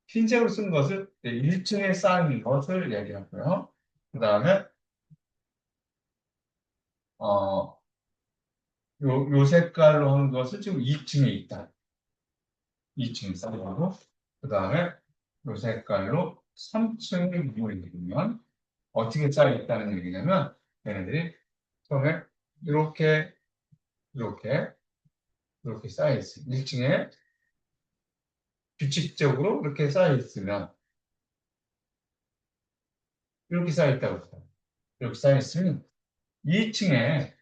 A: 흰색으로 쓴 것을 1층에 쌓인 것을 얘기하고요. 그 다음에, 어, 요 색깔로 한 것을 지금 2층에 있다. 2층에 쌓이고, 그 다음에 요 색깔로 3층에 모이면 어떻게 쌓여 있다는 얘기냐면, 얘네들이 처음에 이렇게, 이렇게, 이렇게 쌓여 있어요. 1층에 규칙적으로 이렇게 쌓여 있으면, 이렇게 쌓여 있다고 해요. 이렇게 쌓여 있으면 2층에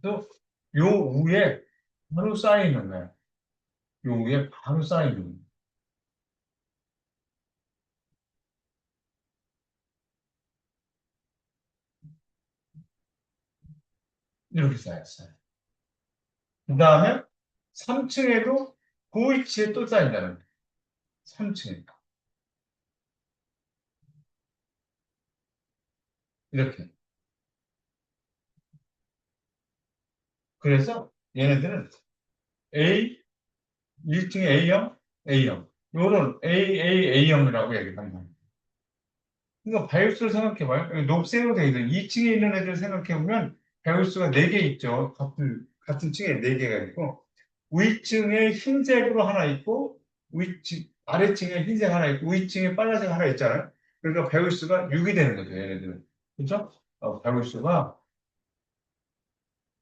A: 또 요 위에 바로 쌓여 있는 거예요. 요 위에 바로 쌓여 있는 거예요. 이렇게 쌓여 있어요. 그 다음에 3층에도 그 위치에 또 쌓인다는 거예요. 3층에. 이렇게. 그래서 얘네들은 A, 1층에 A형, A형. 요런 A형이라고 얘기를 하는 거예요. 그러니까 바이오스를 생각해봐요. 여기 녹색으로 되어 있는 2층에 있는 애들 생각해보면 바이오스가 4개 있죠. 같은 층에 4개가 있고 위층에 흰색으로 하나 있고 아래층에 흰색 하나 있고 위층에 빨간색 하나 있잖아요. 그러니까 바이오스가 6이 되는 거죠. 얘네들은. 그렇죠? 바이오스가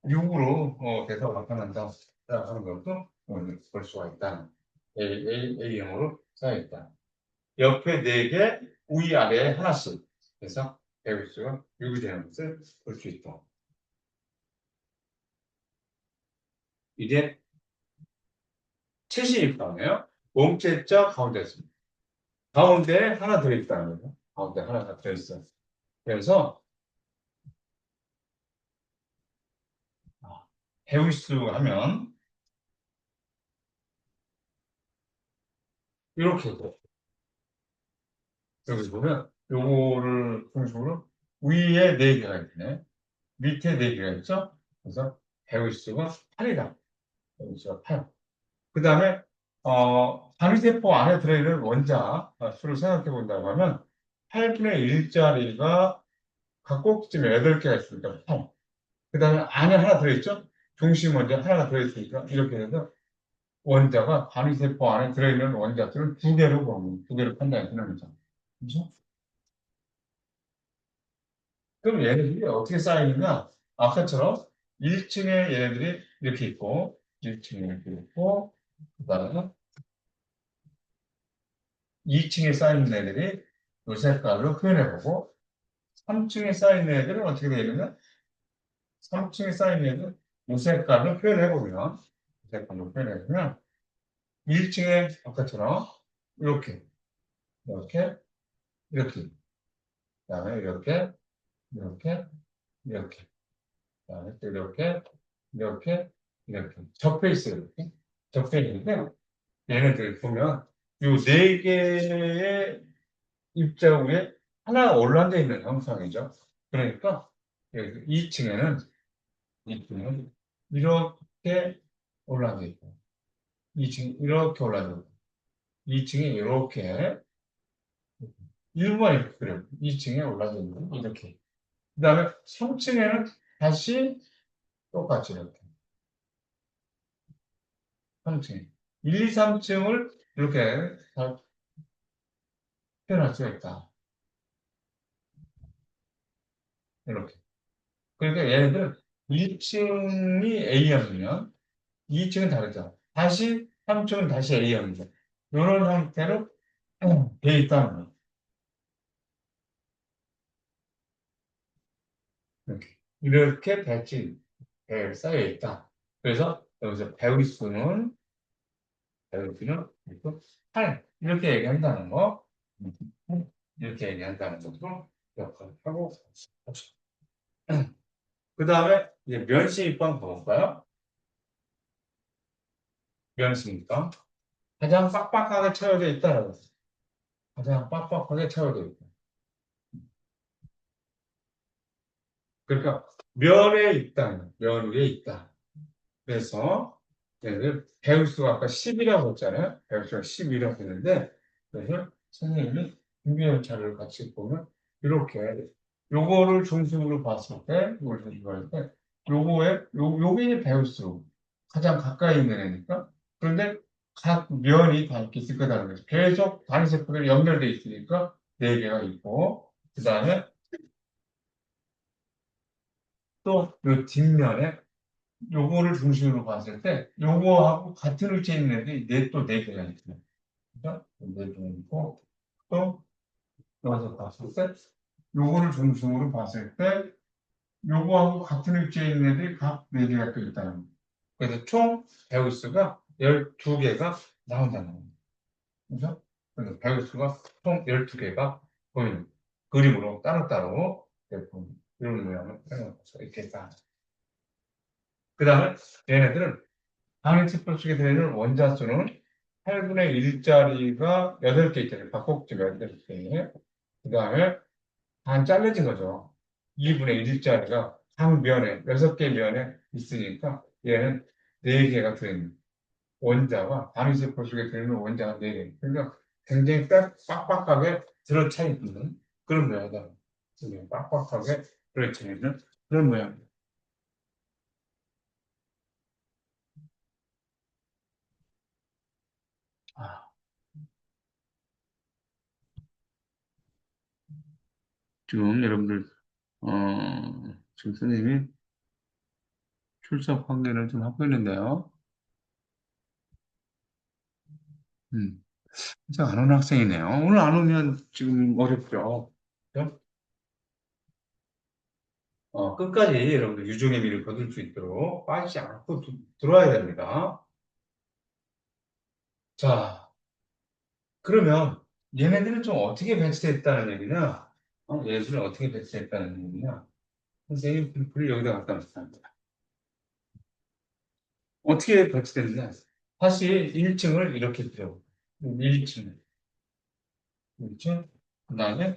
A: 6으로 돼서 나타난다 하는 것도 볼 수가 있다. A형으로 쌓여있다. 옆에 4개, 위아래에 하나씩 해서 배울수가 6이 되는 것을 볼 수 있다. 이게 최신입방이에요. 몸체자 가운데 있습니다. 가운데 하나 들어있다는 거죠. 가운데 하나가 들어있어요. 그래서 배울수 하면 이렇게 돼요. 여기 보면 요거를 중심으로 위에 4개가 있네. 밑에 4개가 있죠. 그래서 배울수가 8이다. 배울수가 8. 그 다음에 단위세포 안에 들어있는 원자 수를 생각해 본다고 하면 8분의 1짜리가 각 꼭지점에 8개가 있으니까 8. 그 다음에 안에 하나 들어있죠? 중심 원자 하나가 들어있으니까 이렇게 해서 원자가 단위세포 안에 들어있는 원자수를 2개로 보면 2개로 판단이 되는 거죠. 그렇죠? 그럼 얘네들이 어떻게 쌓이느냐? 아까처럼 1층에 얘네들이 이렇게 있고 1층에 이렇게 있고 그 다음에 2층에 쌓이는 애들이 요 색깔로 표현해보고 3층에 쌓이는 애들은 어떻게 되냐면 3층에 쌓이는 애들은 요 색깔로 표현해보면 요 색깔로 표현해보면 1층에 아까처럼 이렇게 이렇게 이렇게 그다음에 이렇게 이렇게 이렇게 그다음에 또 이렇게 이렇게 이렇게 접혀 있어요. 이렇게 접혀 있는데 얘네들 보면 요 네 개의 입자 위에 하나 올라앉아 있는 형상이죠. 그러니까 2층에는 이렇게 올라앉아 있고 2층 이렇게 올라앉아 있고 2층에 이렇게 일부만 이렇게 그려요. 2층에 올라앉아 있는 이렇게 그 다음에 3층에는 다시 똑같이 이렇게 3층 1, 2, 3층을 이렇게 다 표현할 수가 있다. 이렇게. 그러니까 얘네들은 1층이 A형이면 2층은 다르죠. 다시 3층은 다시 A형이죠. 이런 형태로 되어 있다는 거예요. 이렇게 배에 쌓여 있다. 그래서 여기서 배울 수는 이렇게 8 이렇게 얘기한다는 거. 이렇게 얘기한다는 것도 기억하고 그 다음에 이제 면시입방 볼까요? 면시입방 가장 빡빡하게 채워져 있다라고 했어요. 가장 빡빡하게 채워져 있다. 그러니까 면에 있다, 면 위에 있다. 그래서 얘를 배울수가 아까 10이라고 했잖아요. 배울수가 10이라고 했는데 그래서 선생님이 준비한 자료를 같이 보면 이렇게 요거를 중심으로 봤을 때 요걸 중심으로 봤을 때 요게 이제 배울수 가장 가까이 있는 애니까 그런데 각 면이 다 이렇게 있을 거다는 거죠. 계속 단위세포들이 연결돼 있으니까 네 개가 있고 그 다음에 또 요 뒷면에 요거를 중심으로 봤을 때 요거하고 같은 위치에 있는 애들이 네 개가 있어요. 그죠? 네 개가 있고 또 여기서 봤을 때 요거를 중심으로 봤을 때 요거하고 같은 위치에 있는 애들이 각 네 개가 또 있다는 거예요. 그래서 총 배우수가 12개가 나온다는 거예요. 그죠? 그래서 배우수가 총 12개가 보이는 그림으로 따로따로 이렇게 보이는 이런 모양을 이렇게 있다. 그 다음에 얘네들은 항해특별 쪽에 들어있는 원자 수는 8분의 1짜리가 8개 있잖아요. 박곡지 8개. 그 다음에 반 잘라진 거죠. 2분의 1짜리가 각 면에, 6개 면에 있으니까 얘는 4개가 들어있는 원자가, 방위세포 속에 들어있는 원자가 4개. 그러니까 굉장히 빡빡하게 들어차 있는 그런 모양이다. 굉장히 빡빡하게 들어차 있는 그런 모양입니다. 아, 지금 여러분들, 지금 선생님이 출석 확인을 좀 하고 있는데요. 음, 진짜 안 오는 학생이네요. 오늘 안 오면 지금 어렵죠. 그죠? 끝까지 여러분들 유종의 미를 거둘 수 있도록 빠지지 않고 들어와야 됩니다. 자, 그러면 얘네들은 좀 어떻게 배치됐다는 얘기냐? 얘네들은 어떻게 배치됐다는 얘기냐? 선생님 글을 여기다 갖다 놨습니다. 어떻게 배치됐느냐? 사실 1층을 이렇게 그려. 1층, 1층, 그 다음에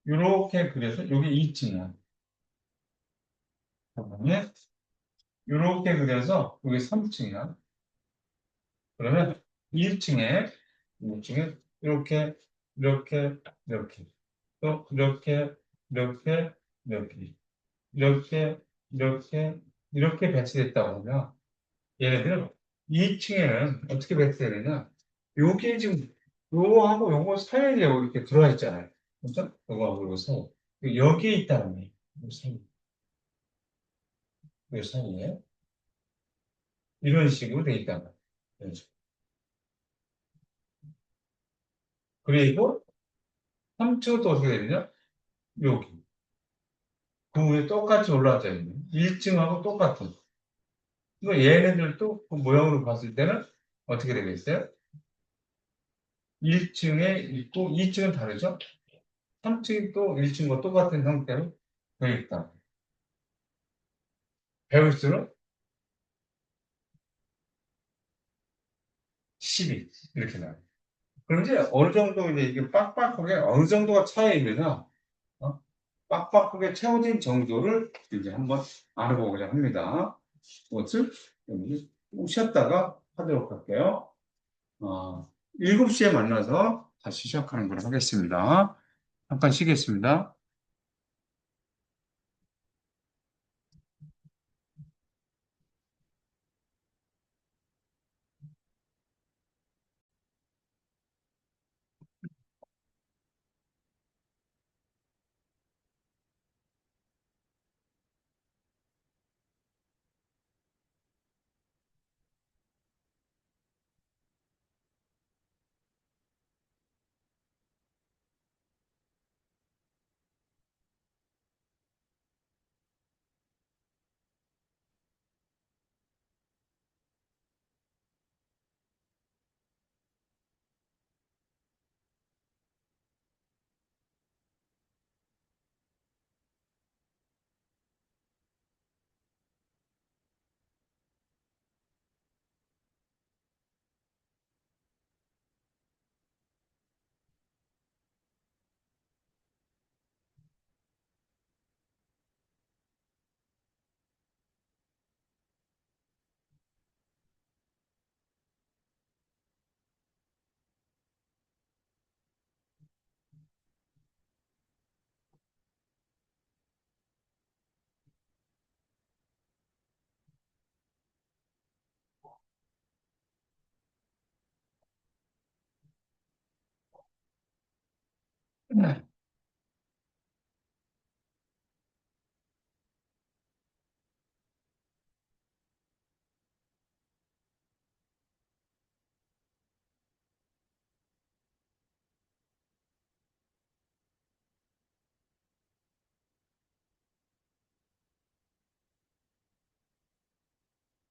A: 이렇게 그려서 여기 2층이야. 그다음에 이렇게 그려서 여기 3층이야. 그러면 1층에 이렇게, 이렇게, 이렇게, 또 이렇게, 이렇게, 이렇게, 이렇게, 이렇게, 이렇게 배치됐다고 하면 얘네들은 2층에는 어떻게 배치되느냐? 요게 지금 요거하고 요거 사이에 이렇게 들어와 있잖아요. 그죠? 요거하고 요거 사이. 여기에 있다는 거예요. 요 사이. 요 사이에. 이런 식으로 돼 있다는 거예요. 그리고 3층은 또 어떻게 되느냐? 여기. 그 위에 똑같이 올라져 있는 1층하고 똑같은. 이거 얘네들도 그 모양으로 봤을 때는 어떻게 되겠어요? 1층에 있고 2층은 다르죠? 3층이 또 1층과 똑같은 형태로 되어 있다. 배울수록 12 이렇게 나와요. 그럼 이제 어느 정도 이제 이게 빡빡하게 어느 정도가 차이입니다. 어? 빡빡하게 채워진 정도를 이제 한번 알아보고자 합니다. 그것을 여기 좀 쉬었다가 하도록 할게요. 7시에 만나서 다시 시작하는 걸 하겠습니다. 잠깐 쉬겠습니다.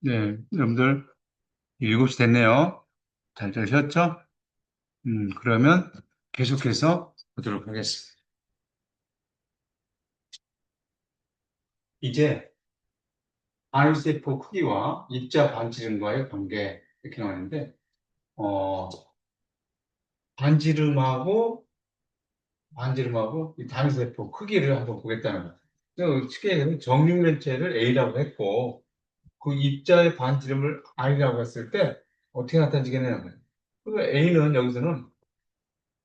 A: 네, 여러분들 7시 됐네요. 잘 들으셨죠? 그러면 계속해서 보도록 하겠습니다. 이제 아인세포 크기와 입자 반지름과의 관계 이렇게 나왔는데 어, 반지름하고 이 단세포 크기를 한번 보겠다는 거예요. 쉽게 얘기하면 정육면체를 A라고 했고 그 입자의 반지름을 I라고 했을 때 어떻게 나타지겠냐는 거예요. 그 A는 여기서는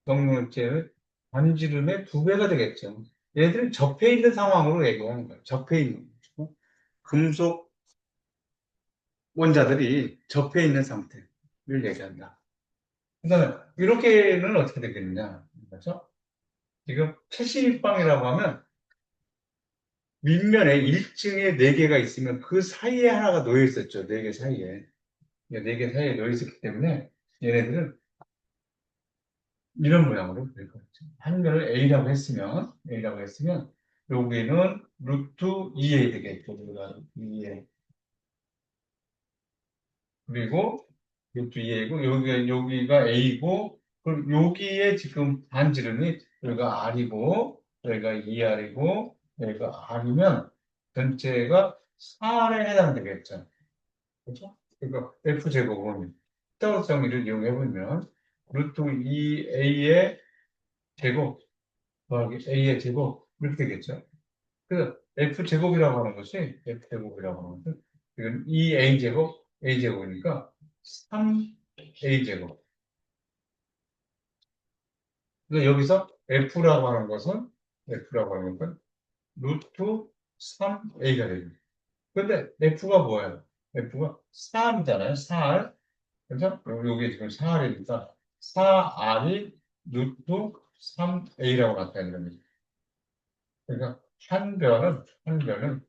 A: 정육면체의 반지름의 2배가 되겠죠. 얘들은 접해 있는 상황으로 얘기하는 거예요. 접해 있는 거죠. 금속 원자들이 접해 있는 상태를 얘기한다. 그러니까 이렇게는 어떻게 되겠느냐. 그렇죠? 지금 70빵이라고 하면 윗면에 1층에 4개가 있으면 그 사이에 하나가 놓여 있었죠. 4개 사이에. 4개 사이에 놓여 있었기 때문에 얘네들은 이런 모양으로 될 거죠. 한 면을 A라고 했으면 여기는 루트 2A 되겠죠. 여기가 2A. 그리고 루트 2A고 여기가 A고 그럼 여기에 지금 반지름이 여기가 R이고 여기가 2R이고 여기가 R이면 전체가 4R에 해당되겠죠. 그렇죠? 그러니까 F제곱은 피타고라스 정리를 이용해보면 루트 2A의 제곱 더하기 A의 제곱 이렇게 되겠죠. 그래서 F제곱이라고 하는 것이 F제곱이라고 하는 것은 지금 2A제곱 A제곱이니까 3A제곱. 그래서 여기서 F라고 하는 것은 루트 3A가 됩니다. 근데 F가 뭐예요? F가 4R이잖아요. 4R. 그죠? 여기 지금 4R이니까 4R이 루트 3A라고 나타내는 겁니다. 그러니까 한 별은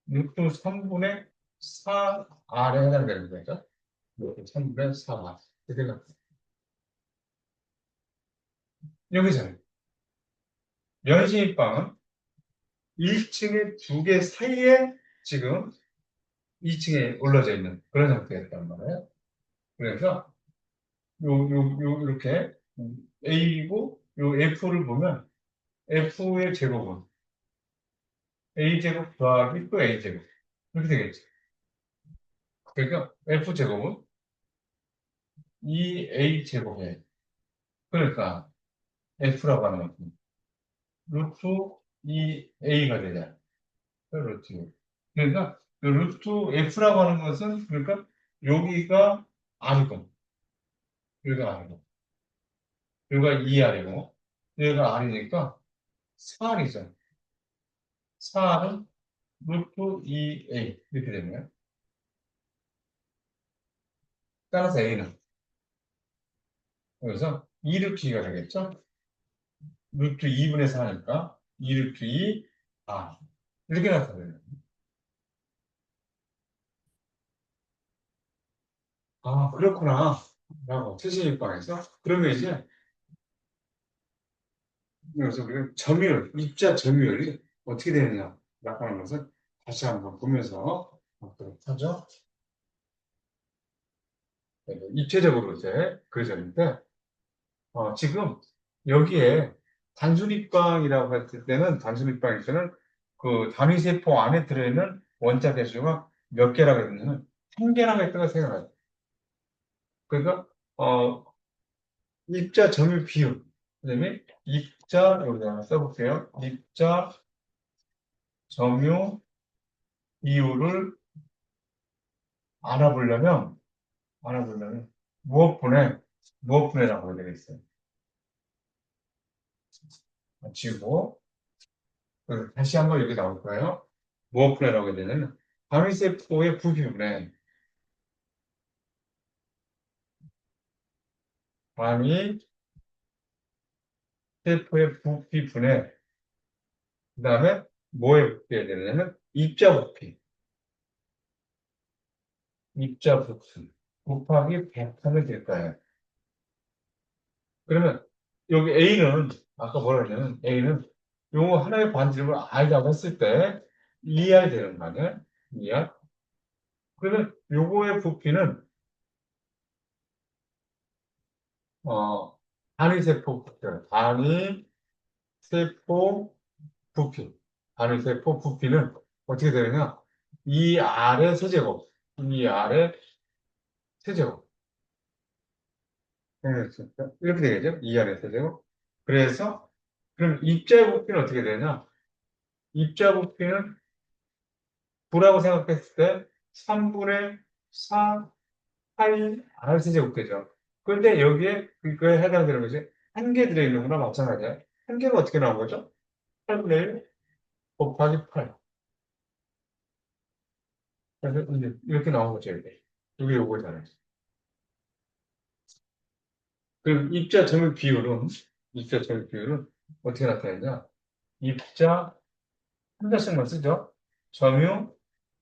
A: 루트 3분의 4R에 해당되는 거죠. 루트 3분의 4R. 그러니까 여기서는 면시입방은 1층에 두 개 사이에 지금 2층에 올라져 있는 그런 상태였단 말이에요. 그래서 이렇게 A고 요 F를 보면 F의 제곱은 A제곱 더하기 또 A제곱 이렇게 되겠죠. 그러니까 F제곱은 2A제곱이에요. 그러니까 F라고 하는 것은 루트 2A가 되잖아요. 루트. 그러니까 그 루트 F라고 하는 것은 그러니까 여기가 R이고 여기가 R이고 여기가 2R이고 여기가 R이니까 4R이죠. 4R은 루트 2A 이렇게 되네요. 따라서 A는 그래서 2 루트 2가 되겠죠? 루트 2분의 4니까 2 루트 2 R 이렇게 나타나요. 아 그렇구나 라고 최신일방에서 그러면 이제 그래서 우리가 점유율 입자 점유율이 어떻게 되느냐 라고 하는 것을 다시 한번 보면서 보도록 하죠. 네, 입체적으로 이제 그려졌는데 지금 여기에 단순입방이라고 했을 때는 단순입방일 때는 그 단위세포 안에 들어있는 원자 개수가 몇 개라고 했냐면 한 개라고 했다고 생각해요. 그러니까 입자 점유 비율 그다음에 입자 여기다 하나 써볼게요. 입자 점유 비율을 알아보려면 무엇분의 무엇분해라고 해야 되겠어요. 지우고 다시 한번 여기 나올 거예요. 무엇분해라고 해야 되냐면 단위세포의 부비분해 단위세포의 부피분해 그 다음에 뭐에 부피해야 되냐면 입자 부피 곱하기 100 하면 될까요? 그러면 여기 A는 아까 뭐라 했냐면 A는 요 하나의 반지름을 I라고 했을 때 2R 되는 거 아니에요? 2R. 그러면 요거의 부피는 어 단위세포 부피예요. 단위세포 부피. 단위세포 부피는 어떻게 되느냐? 2R의 세제곱. 2R의 세제곱. 이렇게 되겠죠? 2R의 세제곱. 그래서 그럼 입자의 부피는 어떻게 되냐? 입자 부피는 9라고 생각했을 때 3분의 4 파이 R세제곱 되죠. 그런데 여기에 그거에 해당되는 것이 한 개 들어있는 거나 마찬가지야. 한 개가 어떻게 나온 거죠? 8분의 1 곱하기 8. 그래서 이제 이렇게 나온 거죠, 이게. 이게 요거잖아요. 그럼 입자 점유 비율은 어떻게 나타내냐? 입자 한 자씩만 쓰죠. 점유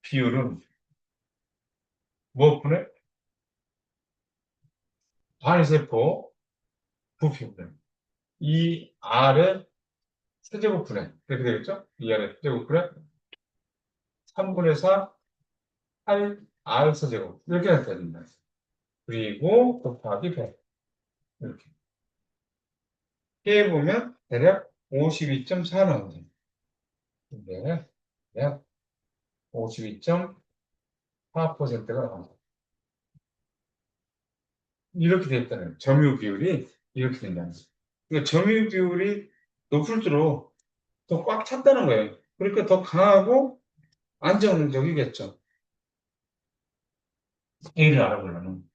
A: 비율은 무엇분의 단위세포 부피분의 이 R의 세제곱분의 이렇게 되겠죠? 이 R의 세제곱분의 3분의 4 8 R 세제곱 이렇게 나타냅니다. 그리고 곱하기 100 이렇게 해보면 대략 52.4 나옵니다. 근데 대략 52.4%가 나옵니다. 이렇게 돼 있다는 점유 비율이 이렇게 된다는 거죠. 그러니까 점유 비율이 높을수록 더 꽉 찼다는 거예요. 그러니까 더 강하고 안정적이겠죠. A를 알아보려면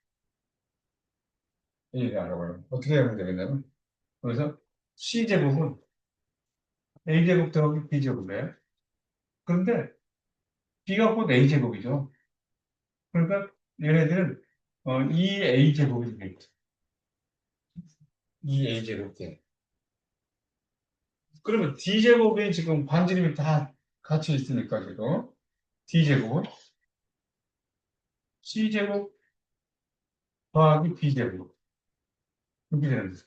A: A를 알아보려면 어떻게 하면 되겠냐면 그래서 C제곱은 A제곱 더하기 B제곱이에요. 그런데 B가 곧 A제곱이죠. 그러니까 얘네들은 2A제곱이 되겠죠. 2A제곱 돼. 그러면 D제곱이 지금 반지름이 다 같이 있으니까 지금 D제곱은 C제곱 더하기 B제곱 이렇게 되는 거죠.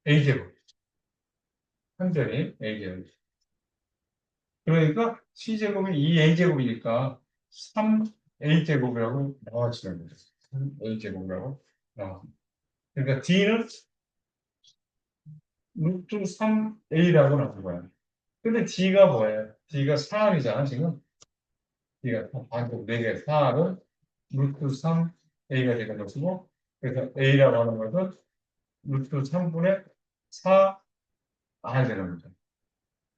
A: A제곱. 한전이 A제곱. 그러니까 C제곱이 2A제곱이니까 3A제곱이라고 나와지는 거죠. 3A제곱이라고 나와. 그러니까 D는 루트 3A라고 나온 거야. 근데 D가 뭐예요? D가 4R이잖아, 지금. D가 반복 4개, 4R은 루트 3A가 되는 것이고, 그래서 A라고 하는 것은 루트 3분의 4R 되는 거죠.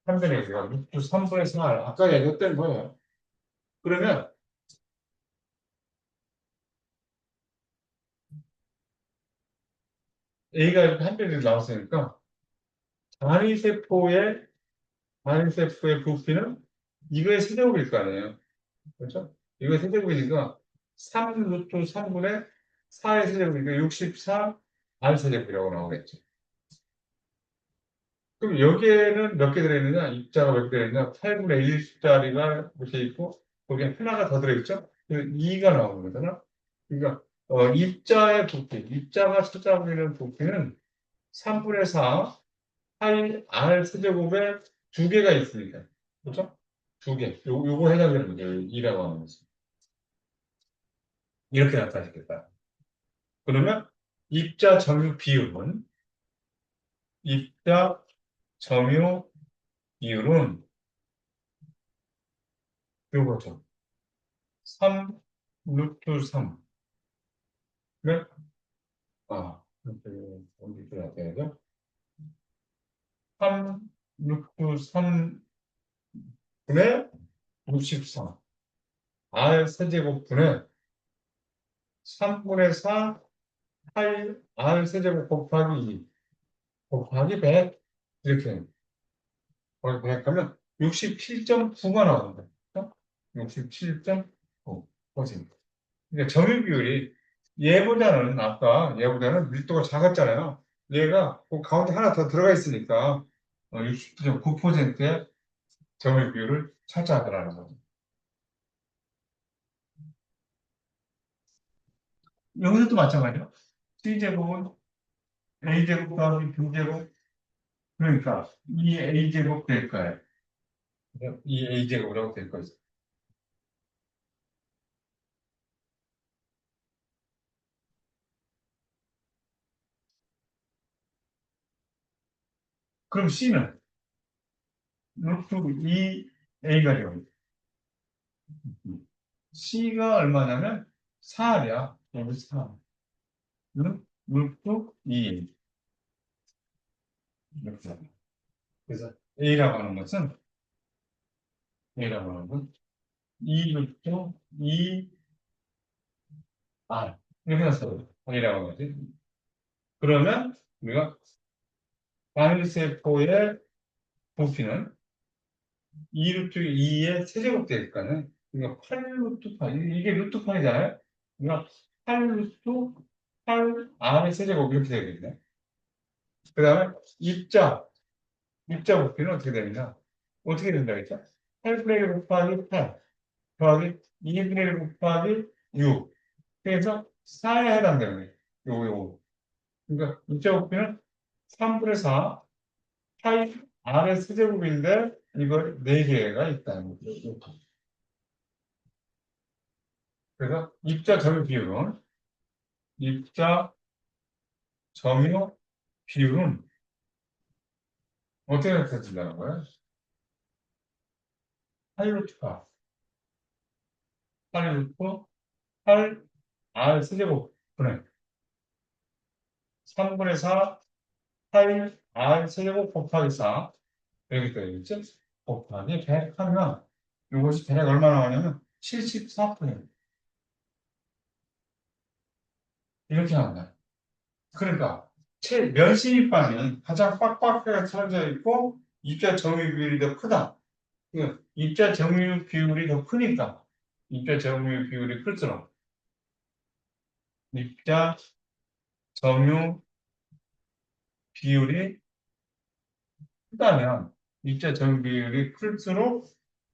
A: 3분의 1가 루트 3분의 4R. 아까 얘기했던 거예요. 그러면 A가 이렇게 한 변이 나왔으니까, 단위세포의, 단위세포의 부피는 이거의 세제곱일 거 아니에요. 그렇죠? 이거 세제곱이니까 3 루트 3분의 4의 세제곱이니까 64 R 세제곱이라고 나오겠죠. 그럼 여기에는 몇 개 들어있느냐? 입자가 몇 개 들어있느냐? 8분의 1짜리가 이렇게 있고, 거기에 하나가 더 들어있죠? 2가 나오는 거잖아? 그러니까, 입자의 부피, 입자가 찾아오고 있는 부피는 3분의 4, 파이 R 세제곱에 두 개가 있으니까. 그렇죠? 두 개. 요거 해당되는 거죠. 2라고 하는 거지. 이렇게 나타내겠다. 그러면 입자 점유 비율은 입자 점유 비율은 요거죠. 3 루트 3. 네? 이렇게 어디 줘야 되죠? 3 루트 3분의 64. R 세제곱분의 3분의 4 파이 R 세제곱 곱하기 2 곱하기 100 이렇게 거기 100 하면 67.9가 나오는 거예요. 67.9 거지. 그러니까 점유 비율이 얘보다는 밀도가 작았잖아요. 얘가 그 가운데 하나 더 들어가 있으니까 60.9%의 점유 비율을 차지하더라는 거죠. 여기서도 마찬가지죠. C제곱은 A제곱 더하기 B제곱 그러니까 이 A제곱 될 거예요. 이 A제곱이라고 될 거죠. 그럼 C는 루트 2A가 되고 C가 얼마냐면 4야. 여기 4. 루트 2. 이렇게. 그래서 A라고 하는 것은 A라고 하는 건 2 루트 2 R. 이렇게 해서 A라고 하는 거지. 그러면 우리가 바이세포의 부피는 2 루트 2의 세제곱 되니까는 그러니까 8 루트 8. 이게 루트 8이잖아요. 그러니까 8 루트 8 R의 세제곱 이렇게 되겠네. 그 다음에 입자 부피는 어떻게 되느냐? 어떻게 된다 했죠? 8분의 1 곱하기 8 더하기 2분의 1 곱하기 6. 그래서 4에 해당되는 거예요. 요거. 그러니까 입자 부피는 3분의 4 파이 R의 세제곱인데 이걸 4개가 있다는 거죠. 그래서 입자 점유 비율은 어떻게 나타진다는 거예요? 8루트 8루트 8 R 세제곱 분의 3분의 4 파이 R 세제곱 곱하기 4 여기 떠있죠? 곱하기 100 하면 이것이 대략 얼마 나오냐면 74%. 이렇게 나온다. 그러니까 면시입반은 가장 빡빡하게 차려져 있고 입자 점유 비율이 더 크다. 입자 점유 비율이 더 크니까 입자 점유 비율이 클수록 입자 점유 비율이 크다면 입자 점유 비율이 클수록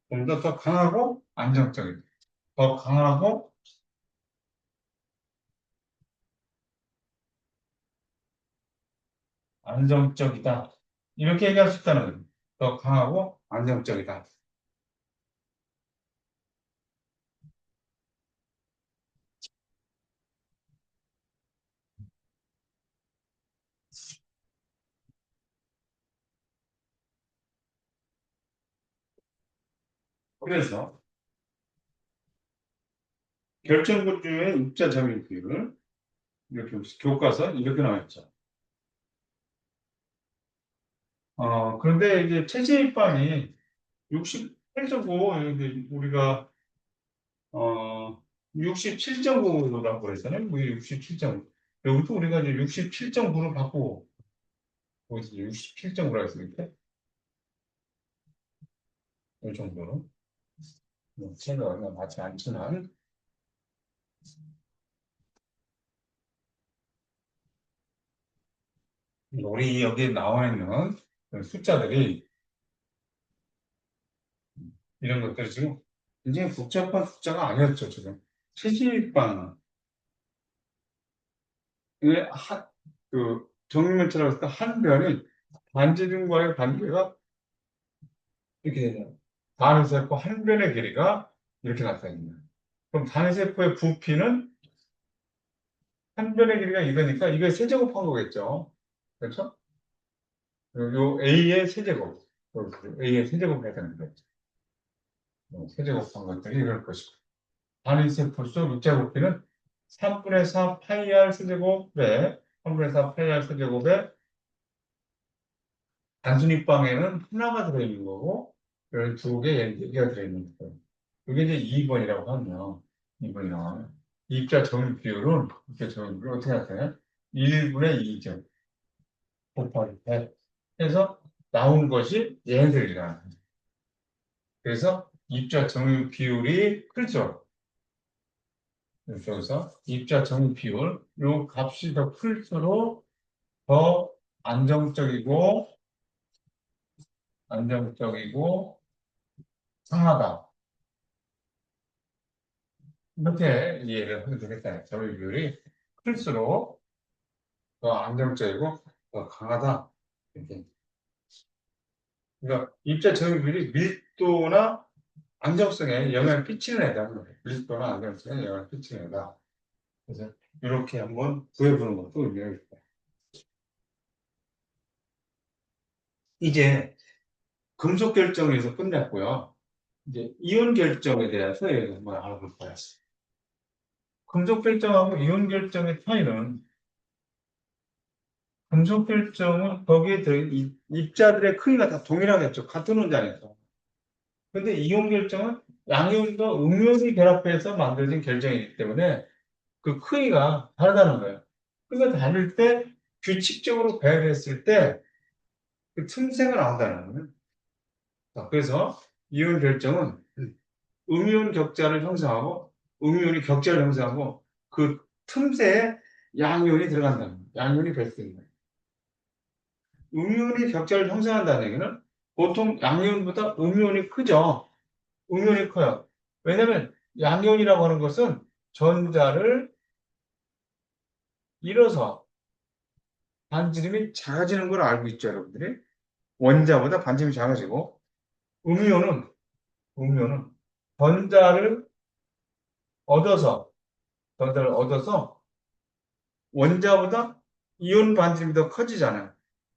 A: 좀 더 강하고 안정적이다. 더 강하고 안정적이다. 이렇게 얘기할 수 있다는 거예요. 더 강하고 안정적이다. 그래서 결정구조의 입자 점유 비율 이렇게 교과서 이렇게 나왔죠. 그런데 이제 체제입방이 68.5 우리가 67.5라고 그랬잖아요. 뭐 67.5. 여기도 우리가 이제 67.9로 바꾸고 거기서 67.5라고 했으니까 이 정도로 뭐 차이가 얼마 나지 않지만 우리 여기 나와 있는 그 숫자들이 이런 것들이 지금 굉장히 복잡한 숫자가 아니었죠, 지금. 체지방의 정육면체라고 했을 때 한 변이 반지름과의 관계가 이렇게 되잖아요. 단위세포 한 변의 길이가 이렇게 나타납니다. 그럼 단위세포의 부피는 한 변의 길이가 이거니까 이게 세제곱한 거겠죠. 그렇죠? 요 A의 세제곱. A의 세제곱 해야 되는 거죠. 세제곱한 것들이 이럴 것이고. 단위세포 속 입자 부피는 3분의 4 파이 r 세제곱에 3분의 4 파이 r 세제곱에 단순입방에는 하나가 들어있는 거고 그걸 두 개, 네 개가 들어있는 거예요. 그게 이제 2번이라고 하면 2번이라고 하면 입자 정유 비율은 입자 정유 비율 어떻게 할까요? 1분의 2죠. 곱하기 100 해서 나온 것이 얘네들이라. 그래서 입자 정유 비율이 크죠. 그래서 입자 정유 비율 요 값이 더 클수록 더 안정적이고 안정적이고 상하다. 이렇게 이해를 하면 되겠다. 정유 비율이 클수록 더 안정적이고 더 강하다. 이렇게. 그러니까 입자 정유율이 밀도나 안정성에 영향을 끼치는 애다는 거예요. 밀도나 안정성에 영향을 끼치는 애다. 그래서 이렇게 한번 구해보는 것도 의미가 있다. 이제 금속 결정에서 끝냈고요. 이제 이온 결정에 대해서 한번 알아볼 거예요. 금속 결정하고 이온 결정의 차이는 금속 결정은 거기에 들어있는 입자들의 크기가 다 동일하겠죠. 같은 원자니까. 근데 이온 결정은 양이온과 음이온이 결합해서 만들어진 결정이기 때문에 그 크기가 다르다는 거예요. 그러니까 다를 때 규칙적으로 배열했을 때 그 틈새가 나온다는 거예요. 자, 그래서 이온 결정은 음이온 격자를 형성하고 음이온이 격자를 형성하고 그 틈새에 양이온이 들어간다는 거예요. 양이온이 배수되는 거예요. 음이온이 격자를 형성한다는 얘기는 보통 양이온보다 음이온이 크죠. 음이온이 커요. 왜냐면 양이온이라고 하는 것은 전자를 잃어서 반지름이 작아지는 걸 알고 있죠, 여러분들이. 원자보다 반지름이 작아지고 음이온은 음이온은 전자를 얻어서 전자를 얻어서 원자보다 이온 반지름이 더 커지잖아요.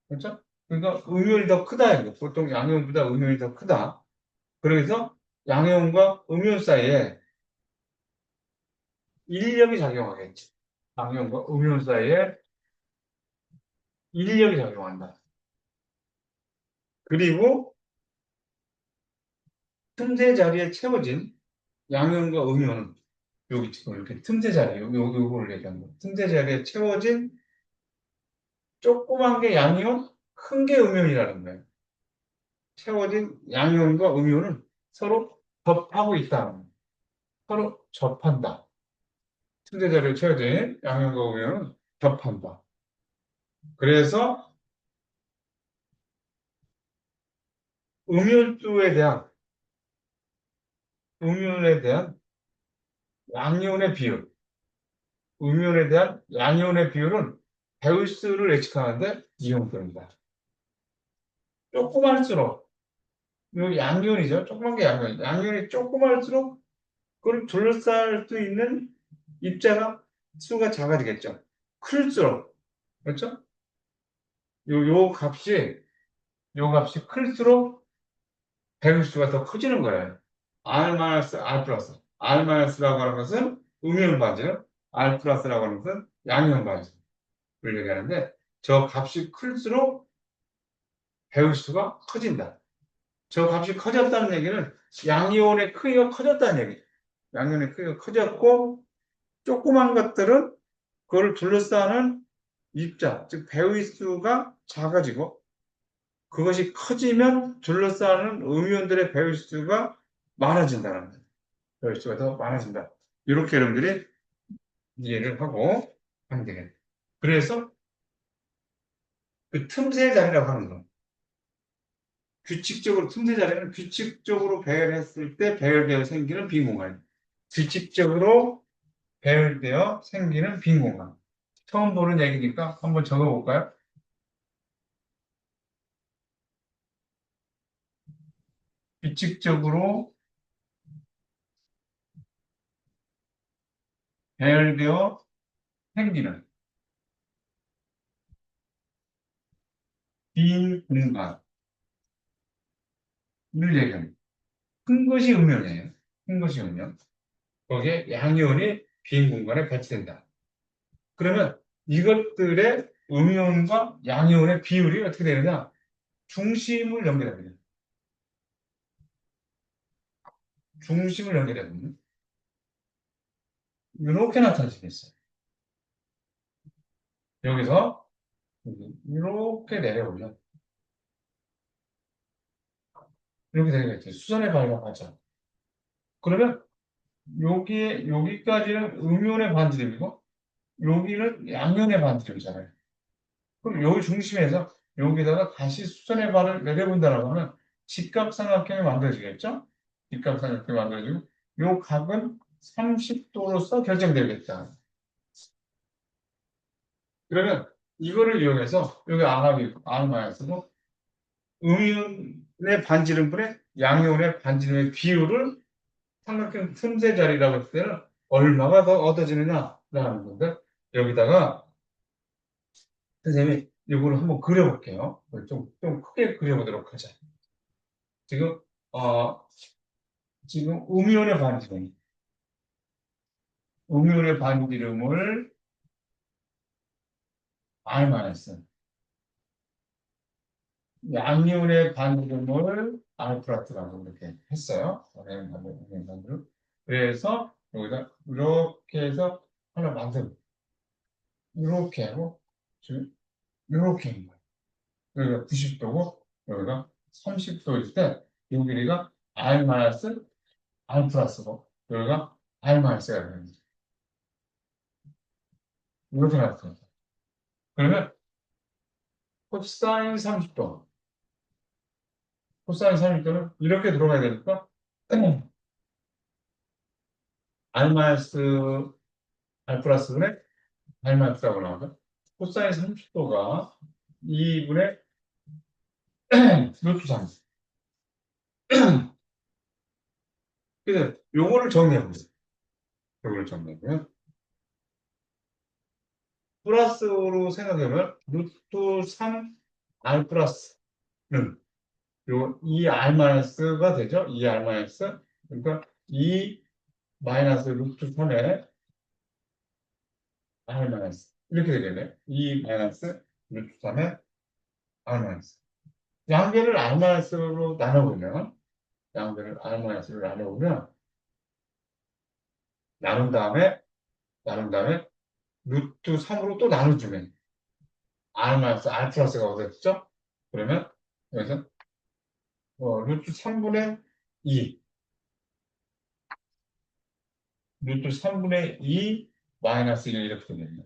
A: 그렇죠? 그러니까 음이온이 더 크다. 이거. 보통 양이온보다 음이온이 더 크다. 그래서 양이온과 음이온 사이에 인력이 작용하겠지. 양이온과 음이온 사이에 인력이 작용한다. 그리고 틈새 자리에 채워진 양이온과 음이온은 여기 지금 이렇게 틈새 자리, 요거를 얘기하는 거예요. 틈새 자리에 채워진 조그만 게 양이온, 큰 게 음이온이라는 거예요. 채워진 양이온과 음이온은 서로 접하고 있다. 서로 접한다. 틈새 자리에 채워진 양이온과 음이온은 접한다. 그래서 음이온수에 대한, 음이온에 대한 양이온의 비율, 음이온에 대한 양이온의 비율은 배울수를 예측하는데 이용됩니다. 조그만수록, 요 양이온이죠. 조그만 게 양이온. 양이온이 조그만수록 그걸 둘러쌀 수 있는 입자가 수가 작아지겠죠. 클수록, 그렇죠? 요 값이 클수록 배수수가 더 커지는 거예요. R 플러스. R-라고 하는 것은 음이온 반지름, R 플러스라고 하는 것은 양이온 반지름을 얘기하는데, 저 값이 클수록 배수수가 커진다. 저 값이 커졌다는 얘기는 양이온의 크기가 커졌다는 얘기죠. 양이온의 크기가 커졌고, 조그만 것들은 그걸 둘러싸는 입자, 즉 배의 수가 작아지고, 그것이 커지면 둘러싸는 음이온들의 배의 수가 많아진다는 거예요. 배의 수가 더 많아진다. 이렇게 여러분들이 이해를 하고 하면 되겠네요. 그래서 그 틈새 자리라고 하는 거. 규칙적으로, 틈새 자리는 규칙적으로 배열했을 때 배열되어 생기는 빈 공간. 규칙적으로 배열되어 생기는 빈 공간. 처음 보는 얘기니까 한번 적어볼까요? 규칙적으로 배열되어 생기는 빈 공간을 얘기합니다. 큰 것이 음연이에요. 큰 것이 음연. 거기에 양이온이 빈 공간에 배치된다. 그러면 이것들의 음이온과 양이온의 비율이 어떻게 되느냐? 중심을 연결합니다. 중심을 연결해보면 이렇게 나타나시겠어요. 여기서 이렇게 내려오면 이렇게 되겠죠. 수선의 발광하죠. 그러면 여기까지는 음이온의 반지름이고 여기는 양이온의 반지름이잖아요. 그럼 여기 중심에서 여기다가 다시 수선의 발을 내려본다라고 하면 직각삼각형이 만들어지겠죠? 직각삼각형이 만들어지고 요 각은 30도로서 결정되겠다. 그러면 이거를 이용해서 여기 R하고 R-고 음이온의 반지름분의 양이온의 반지름의 비율을 삼각형 틈새 자리라고 했을 때는 얼마가 더 얻어지느냐라는 건데 여기다가 선생님이 이거를 한번 그려볼게요. 좀 크게 그려보도록 하자. 지금, 어, 지금 음이온의 반지름을 R-, 양이온의 반지름을 R 플러스라고 이렇게 했어요. 반지름. 그래서 여기다 이렇게 해서 하나 만들고, 이렇게 하고, 지금 이렇게 하는 거예요. 여기가 90도고, 여기가 30도일 때, 이 길이가 R 플러스고, 여기가 R-가 되는 거죠. 이렇게 나타납니다. 그러면 코사인 30도. 코사인 30도는 이렇게 들어가야 되니까 R 마이너스 R 플러스분의 R 마이너스라고 나오죠. 코사인 30도가 2분의 루트 3. 그래서 요거를 정리해보세요. 요거를 정리해보면 플러스로 생각하면 루트 3 R 플러스는 요 2R 마이너스가 되죠. 2R 마이너스. 그러니까 2 마이너스 루트 3에 R 마이너스. 이렇게 되겠네. 2 마이너스 루트 3에 R 마이너스. 양변을 R 마이너스로 나눠보면, 양변을 R 마이너스로 나눠보면, 나눈 다음에, 나눈 다음에, 루트 3으로 또 나눠주면, R 마이너스 R 플러스가 얻었죠? 그러면, 여기서, 루트 3분의 2, 루트 3분의 2 마이너스 1 이렇게 되겠네요.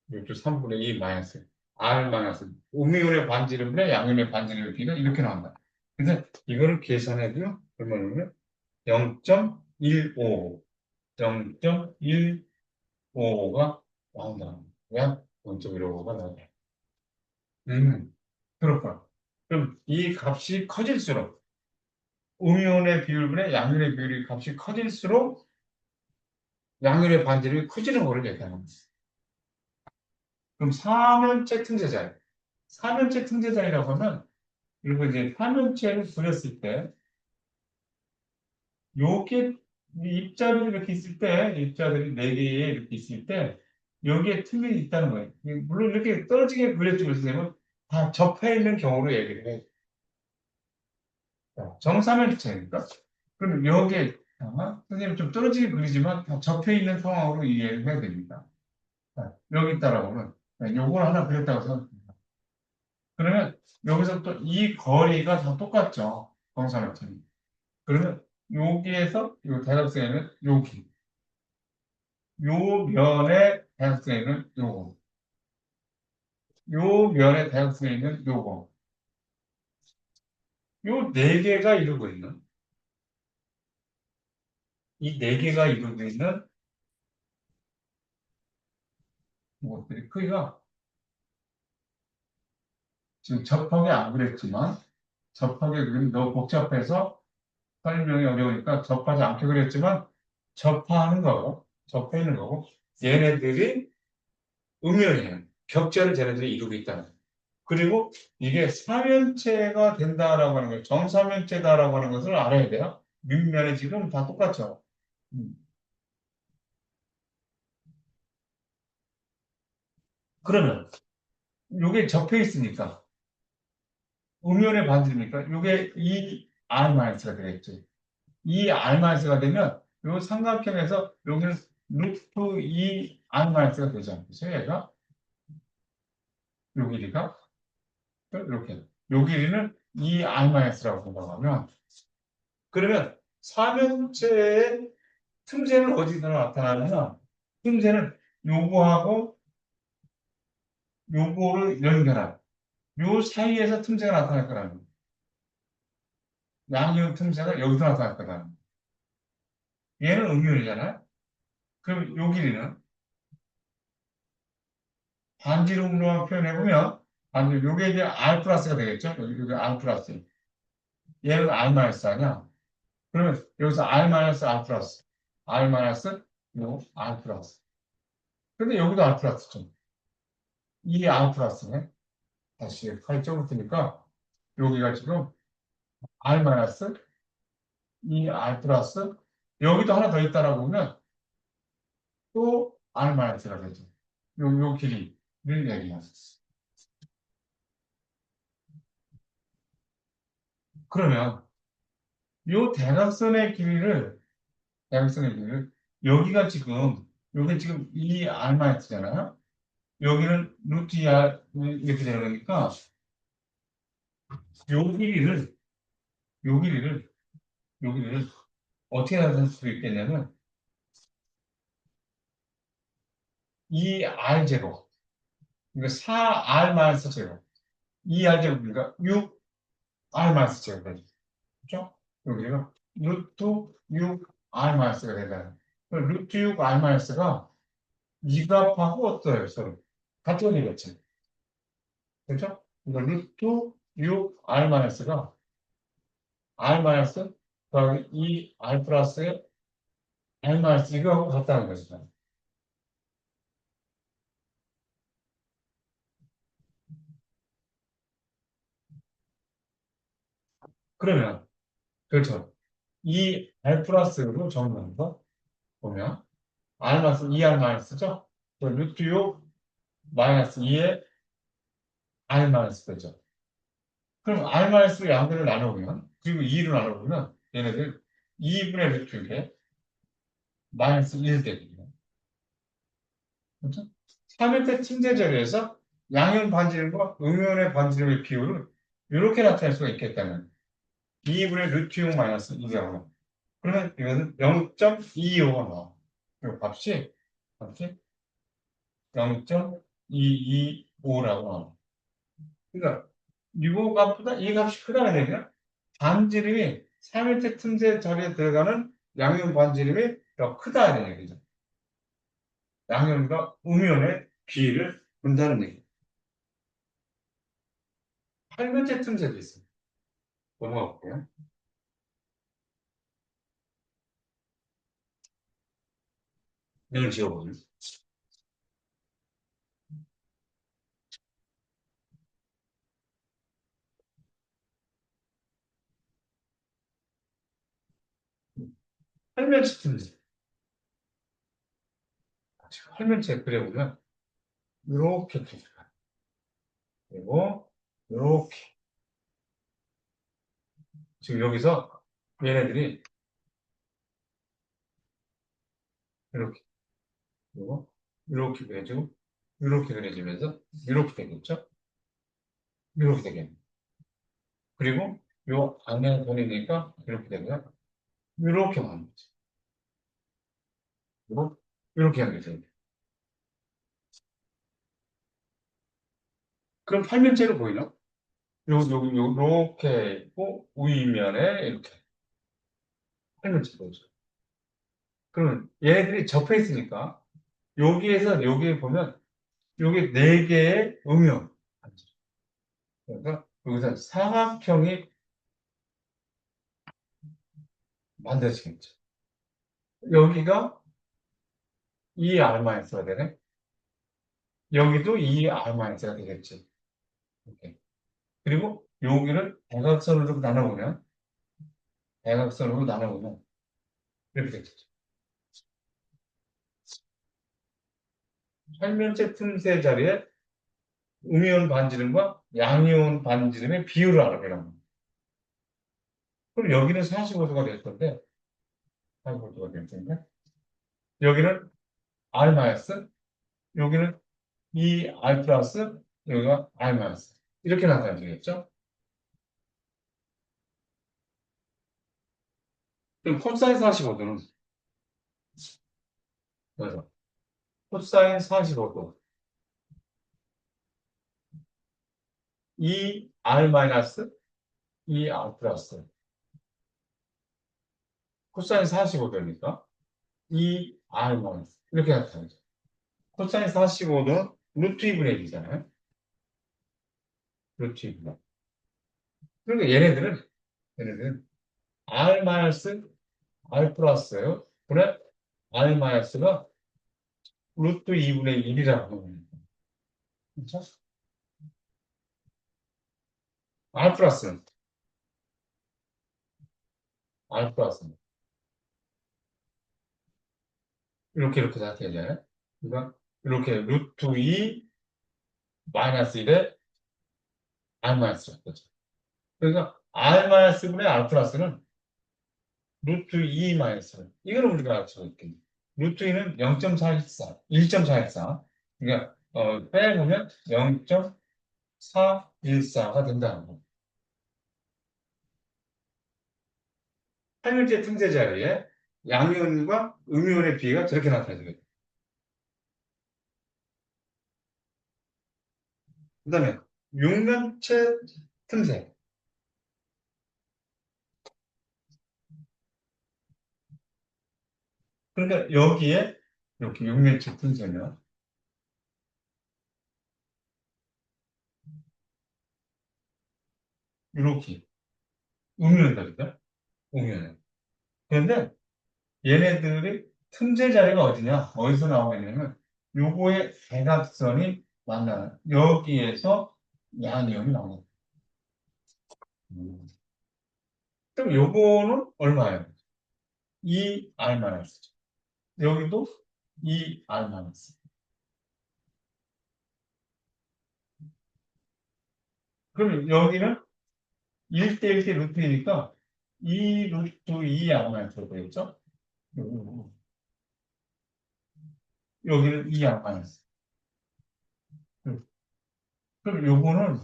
A: 루트 3분의 2 마이너스 R 마이너스 음이온의 반지름분의 양이온의 반지름의 비가 이렇게 나온다. 그래서 이거를 계산해도 얼마냐면 0.155 0.155가 나온다. 왜? 0.155가 나온다. 그렇구나. 이 값이 커질수록 음이온의 비율분의 양이온의 비율이 값이 커질수록 양이온의 반지름이 커지는 거를 얘기하는 거예요. 그럼 사면체 틈새자리. 사면체 틈새자리라고 하면 그리고 이제 사면체를 그렸을 때 요게 입자들이 이렇게 있을 때 입자들이 네 개에 이렇게 있을 때 여기에 틈이 있다는 거예요. 물론 이렇게 떨어지게 그려주고 있으면 다 접해 있는 경우로 얘기를 해요. 정사면체니까. 그럼 여기에 선생님 좀 떨어지게 그리지만 다 접해 있는 상황으로 이해를 해야 됩니다. 자, 여기 있다라고는 요걸 하나 그렸다고 생각합니다. 그러면 여기서부터 이 거리가 다 똑같죠. 정사면체는. 그러면 여기에서 이 대각선에는 여기, 요 면의 대각선에는 요거, 요 면의 대각선에는 요거, 요 네 개가 이루고 있는 이 네 개가 이루고 있는 것들이 크기가 지금 접하게 안 그랬지만 접하게 그림 너무 복잡해서 설명이 어려우니까 접하지 않게 그렸지만 접하는 거고 접해 있는 거고 얘네들이 음면이에요. 격자를 쟤네들이 이루고 있다는 거예요. 그리고 이게 삼면체가 된다라고 하는 걸, 정삼면체다라고 하는 것을 알아야 돼요. 밑면에 지금 다 똑같죠. 음. 그러면 이게 접해 있으니까 음면의 반지니까 이게 이 R-가 되겠죠. 이 R-가 되면 이 삼각형에서 여기는 루트 2 R-가 되지 않겠어요? 얘가 요 길이가 이렇게 요 길이는 2 R-라고 생각하면 그러면 삼면체의 틈새는 어디서 나타나느냐? 틈새는 요거하고 요거를 연결한 요 사이에서 틈새가 나타날 거라는 거예요. 양이온 틈새가 여기서 나타날 거라는 거예요. 얘는 음이온이잖아요. 그럼 요 길이는 반지름으로만 표현해보면 반지름 요게 이제 R 플러스가 되겠죠? 여기 R 플러스. 얘는 R 마이너스 아니야? 그러면 여기서 R 마이너스 R 플러스 R 마이너스 요 R 플러스. 근데 여기도 R 플러스죠. 이 R 플러스네. 다시 칼 적을 테니까 여기가 지금 R 마이너스 이 R 플러스 여기도 하나 더 있다라고 보면 또 R 마이너스가 되죠. 요 길이를 얘기하는. 그러면 요 대각선의 길이를 여기가 지금 여기 지금 이 R 마이너스잖아요. 여기는 루트 2R 이렇게 되는 거니까 요 길이를 요 길이를 요 길이를 어떻게 나타낼 수 있겠냐면 이 R 제곱 이거 4R 마이너스 제곱 2R 제곱이니까 6R 마이너스 제곱 되죠. 그렇죠? 여기가 루트 6R 마이너스가 된다. 루트 6R 마이너스가 이 값하고 어떠해요, 서로? 같은 거겠지. 그렇죠? 그러니까 루트 6R 마이너스가 R 마이너스 더하기 2R 플러스 R 마이너스 이거하고 같다는 거죠. 그러면 그렇죠. 이 R 플러스로 정리해서 보면 R 마이너스 2R 마이너스죠? 루트 6 마이너스 2의 R 마이너스 되죠. 그럼 R 마이너스 양들을 나눠보면 그리고 2로 나눠보면 얘네들 2분의 루트 6에 마이너스 1 되거든요. 그렇죠? 3일대 침대절에서 양형 반지름과 음연의 반지름의 비율을 이렇게 나타낼 수가 있겠다면 2분의 루트 6 마이너스 1이라고 그러면 이거는 0.225가 나와. 이 값이 0.225라고 나와. 그러니까 이거 값보다 이 값이 크다는 얘기야. 반지름이 3일째 틈새 자리에 들어가는 양형 반지름이 더 크다는 얘기죠. 양형과 음연의 비를 본다는 얘기. 8면체 틈새도 있어요. 넘어가 볼게요. 이걸 지워보세요. 활면체 틈새. 활면체 그려보면 이렇게 틈새가. 그리고 이렇게. 지금 여기서 얘네들이 이렇게 그리고 이렇게 그려지고 이렇게 그려지면서 이렇게 되겠죠? 이렇게 되겠네. 그리고 요 안에 보내니까 이렇게 되고요. 이렇게 나는 거지. 그리고 이렇게 연결돼요. 그럼 팔면체로 보이나? 요렇게 있고 위면에 이렇게 팔면체 보이죠. 그러면 얘네들이 접해 있으니까 여기에서 여기에 보면 요게 네 개의 음영. 그러니까 여기서 사각형이 만들어지겠죠. 여기가 이 알마이스가 되네. 여기도 이 알마이스가 되겠지. 이렇게. 그리고 여기를 대각선으로 나눠보면 이렇게 되겠죠. 활면체 틈새 자리에 음이온 반지름과 양이온 반지름의 비율을 알아보라는 거예요. 그럼 여기는 45도가 될 건데, 45도가 될 텐데, 여기는 R 마이너스, 여기는 이 R 플러스, 여기가 R 마이너스. 이렇게 나타나면 되겠죠? 그럼 코사인 45도는, 그래서 코사인 45도, 이 R 마이너스, 이 R 플러스, 코사인 45도니까 이 R 마이너스. 이렇게 나타나죠. 코사인 45도는 루트 2분의 1이잖아요. 루트 2분의 1. 그러니까 얘네들은 R 마이너스 R 플러스 분의 R 마이너스가 루트 2분의 1이라고 합니다. 그렇죠? R 플러스는 R 플러스는 이렇게 다 되잖아요. 그러니까 이렇게 루트 2 마이너스 1에 R 마이너스가 되죠. 그러니까 R 마이너스 분의 R 플러스는 루트 2 마이너스 이거는 우리가 알고 있겠네. 루트 2는 0.414, 1.414. 그러니까 빼보면 0.414가 된다는 거. 한일제 틈새 자리에 양이온과 음이온의 비가 저렇게 나타나죠. 그 다음에 육면체 틈새. 그러니까 여기에 이렇게 육면체 틈새면 이렇게 음이온들이죠. 음이온. 그런데 얘네들이 틈새 자리가 어디냐? 어디서 나오겠냐면 요거의 대각선이 만나는 여기에서 양이온이 나오는 거예요. 그럼 요거는 얼마예요? 2R 마이너스죠. 여기도 2R 마이너스. 그럼 여기는 1대 1대 루트이니까 2 루트 2 R 마이너스 되겠죠? 여기는 2 R 마이너스. 그럼 요거는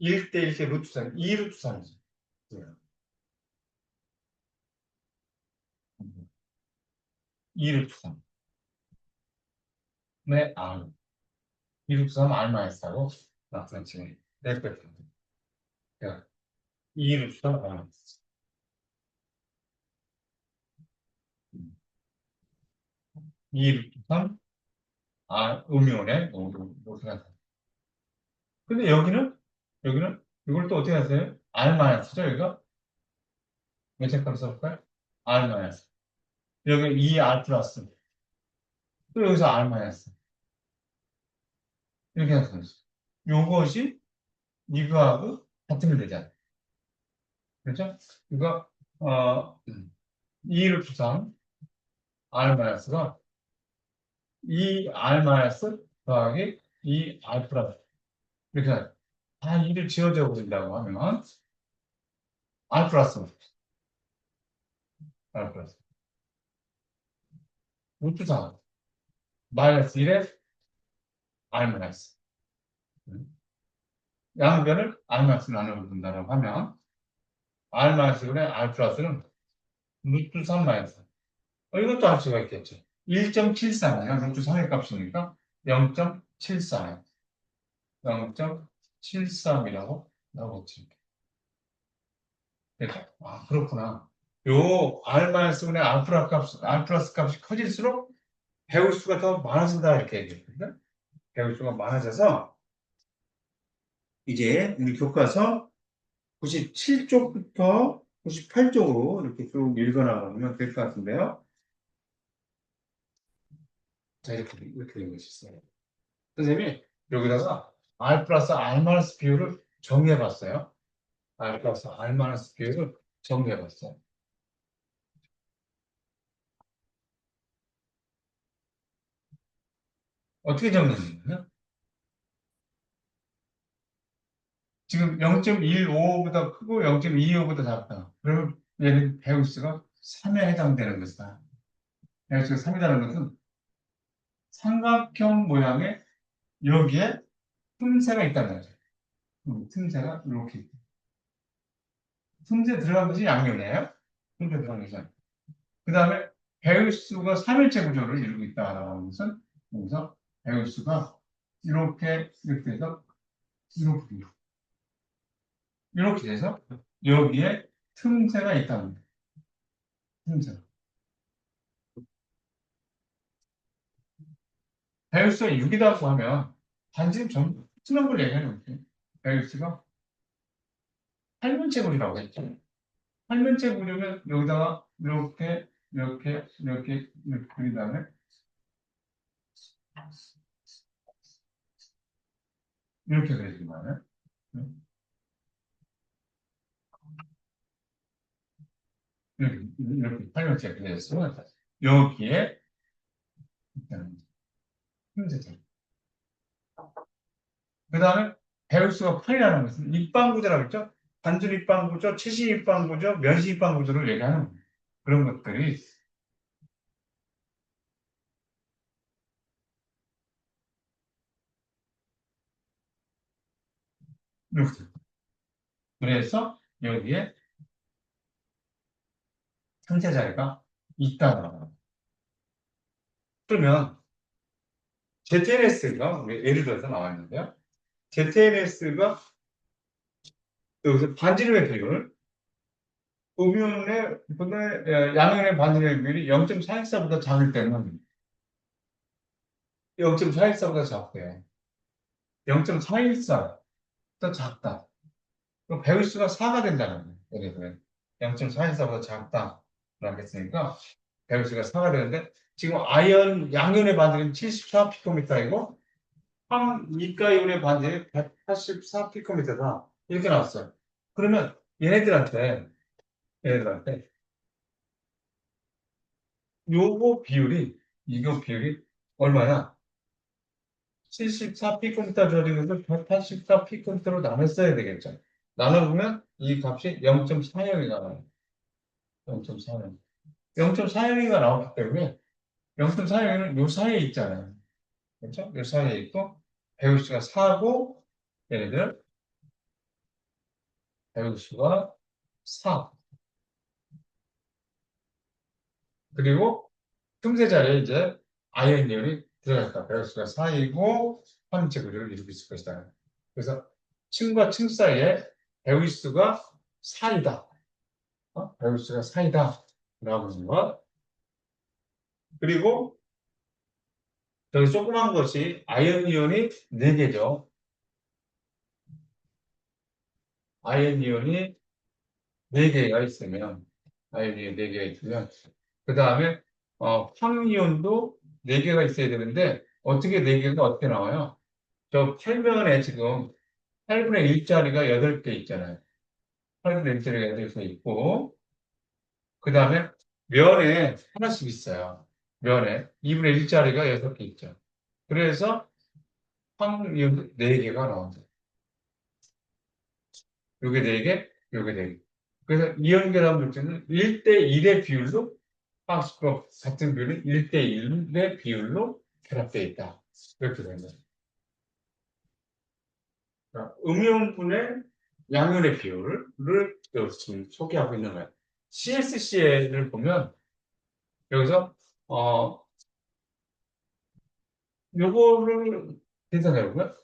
A: 1대 1대 루트 3, 2 루트 3이죠. 2 루트 3. 네, R. 2 루트 3 R 마이너스하고 나타나지. 네, 뺐다. 2 루트 3 R 마이너스. 2 루트 3 R 음이온의 이렇게 나타나. 근데 여기는 이걸 또 어떻게 하세요? R 마이너스죠, 여기가? 몇 책값 써볼까요? R 마이너스. 여기 2R 플러스. 또 여기서 R 마이너스. 이렇게 해서 요것이 이거하고 같으면 되잖아요. 그렇죠? 이거, 2를 부상 R 마이너스가 2R 마이너스 더하기 2R 플러스. 이렇게 다 2를 지어져 버린다고 하면 R 플러스. R 플러스. 루트 4 마이너스 1에 R 마이너스. 양변을 R 마이너스 나누어 본다고 하면 R 마이너스분의 R 플러스는 루트 3 마이너스. 이것도 할 수가 있겠죠. 1.73이에요. 루트 3의 값이니까 0.73. 0.73이라고 나오겠지. 아, 그렇구나. 요 R-분의 R 플러스 값이 커질수록 배울 수가 더 많아진다 이렇게 얘기했거든. 배울 수가 많아져서 이제 우리 교과서 97쪽부터 98쪽으로 이렇게 쭉 읽어나가면 될 것 같은데요. 자, 이렇게 된 것이 있어요. 선생님이 여기다가 R 플러스 R 마이너스 비율을 정리해 봤어요. R 플러스 R 마이너스 비율을 정리해 봤어요. 어떻게 정리했냐면 지금 0.15보다 크고 0.25보다 작다. 그러면 얘는 배우수가 3에 해당되는 것이다. 배우수가 3이라는 것은 삼각형 모양의 여기에 틈새가 있다는 거죠. 틈새가 이렇게 있다. 틈새 들어간 것이 양면이에요. 틈새 들어간 것이. 그 다음에 배우수가 3일체 구조를 이루고 있다는 것은 여기서 배우수가 이렇게 해서 이렇게 돼서 여기에 틈새가 있다는 거예요. 틈새. 배열수가 6이라고 하면 단지 좀 순한 걸 얘기하는 거죠. 배열수가 8면체굴이라고 했죠. 8면체굴이면 여기다가 이렇게 그린 다음에 이렇게 그려진 거예요. 이렇게 8면체 그려서 여기에 힘세죠. 그 다음에 배열수가 8이라는 것은 입방구조라고 했죠. 단순 입방구조, 최신 입방구조, 면시 입방구조를 얘기하는 그런 것들이 이렇게. 그래서 여기에 상세 자리가 있다. 그러면 ZNS가 예를 들어서 나와 있는데요. ZNS가 여기서 반지름의 비율, 양면의 반지름의 비율이 0.414보다 작을 때는 0.414보다 작대요. 0.414보다 작다. 그럼 배울수가 4가 된다는 거예요. 예를 들면 0.414보다 작다. 라고 했으니까 배울수가 4가 되는데 지금 아이언 양면의 반지름 74피코미터이고 이가이온의 반지름이 184피코미터다. 이렇게 나왔어요. 그러면 얘네들한테 이거 비율이 얼마야? 74피코미터 줘야 것을 184피코미터로 나눴어야 되겠죠. 나눠보면 이 값이 0.40이 나와요. 0.40. 0.40이 나오기 때문에 0.40은 요 사이에 있잖아요. 그렇죠? 요 사이에 있고 배우수가 4고 얘네들 배우수가 4. 그리고 틈새 자리에 이제 아이언 이온이 들어갔다. 배열수가 4이고 화물체 구조를 이루고 있을 것이다. 그래서 층과 층 사이에 배열수가 4이다. 배열수가 4이다. 라고 하는 것. 그리고 저기 조그만 것이 아이언 이온이 4개죠. 아연 이온이 4개가 있으면, 아연 이온 4개가 있으면, 그 다음에, 황이온도 4개가 있어야 되는데, 어떻게 4개가 어떻게 나와요? 저 표면에 지금 8분의 1짜리가 8개 있잖아요. 8분의 1짜리가 8개 있고, 그 다음에 면에 하나씩 있어요. 면에 2분의 1짜리가 6개 있죠. 그래서 황이온 4개가 나온다. 요게 4개, 요게 4개. 그래서 이연결합 물질은 1대1의 비율로, 박스컵 같은 비율은 1대1의 비율로 결합되어 있다. 이렇게 됩니다. 음이온분의 양이온의 비율을 지금 소개하고 있는 거예요. CSCA를 보면 여기서 요거를 계산해 보면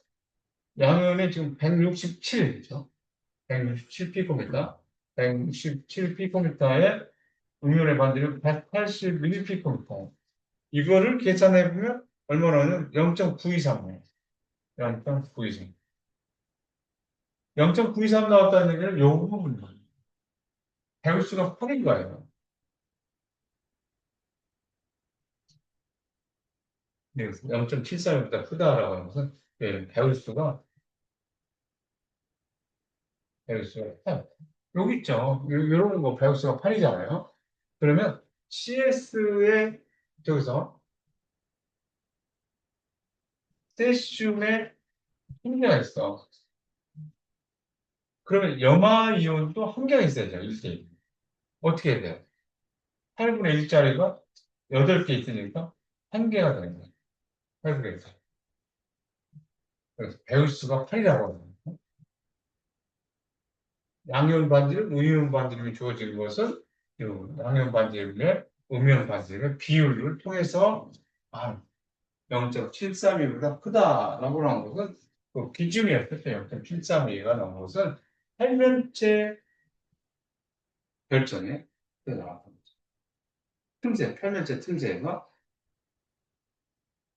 A: 양이온이 지금 167이죠. 167피코미터. 167피코미터에 음이온의 반지름 181피코미터. 이거를 계산해 보면 얼마 나오냐면 0.923이에요. 0.923. 0.923 나왔다는 얘기는 요 부분이에요. 배울수가 8인 거예요. 네, 0.73보다 크다라고 하는 것은 배울수가 8. 여기 있죠. 요런 거 배울수가 8이잖아요. 그러면 CS의 저기서 세슘의 한계가 있어. 그러면 염화이온도 한계가 있어야죠. 1대1. 어떻게 해야 돼요? 8분의 1짜리가 8개 있으니까 한계가 되는 거예요. 8분의 1. 그래서 배울수가 8이라고 합니다. 양이온 반지름, 음이온 반지름이 주어진 것은 양이온 반지름의 음이온 반지름의 비율을 통해서 0.732보다 크다라고 나온 것은 그 기준이었을 때 0.732가 나온 것은 평면체 결정에 나왔던 거죠. 틈새, 평면체 틈새가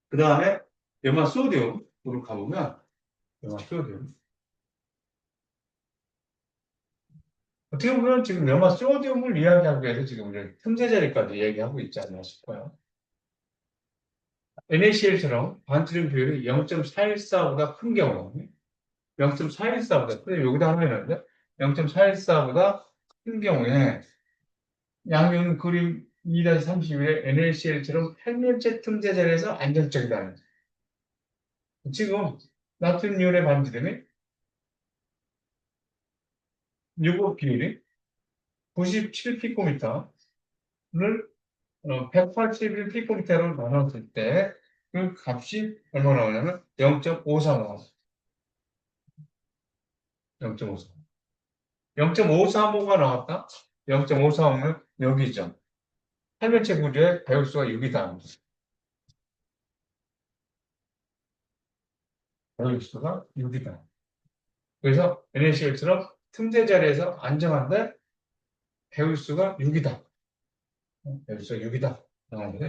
A: 그 다음에 염화 소듐으로 가보면 염화 소듐 어떻게 보면 지금 염화 소듐을 이야기하기 위해서 지금 우리 틈새 자리까지 얘기하고 있지 않나 싶어요. NaCl처럼 반지름 비율이 0.414보다 큰 경우, 0.414보다, 근데 여기다 하나 있는데, 0.414보다 큰 경우에 양면 그림 2-31의 NaCl처럼 평면체 틈새 자리에서 안정적이다는 거죠. 지금 나트륨이온의 반지름이 요거 비율이 97피코미터를 181피코미터로 나눴을 때 그 값이 얼마 나오냐면 0.54 나와요. 0.54. 0.535가 나왔다? 0.535는 여기죠. 평면체 구조의 배울수가 6이다. 배울수가 6이다. 그래서 NaCl처럼 틈새 자리에서 안정한데 배울수가 6이다. 배울수가 6이다.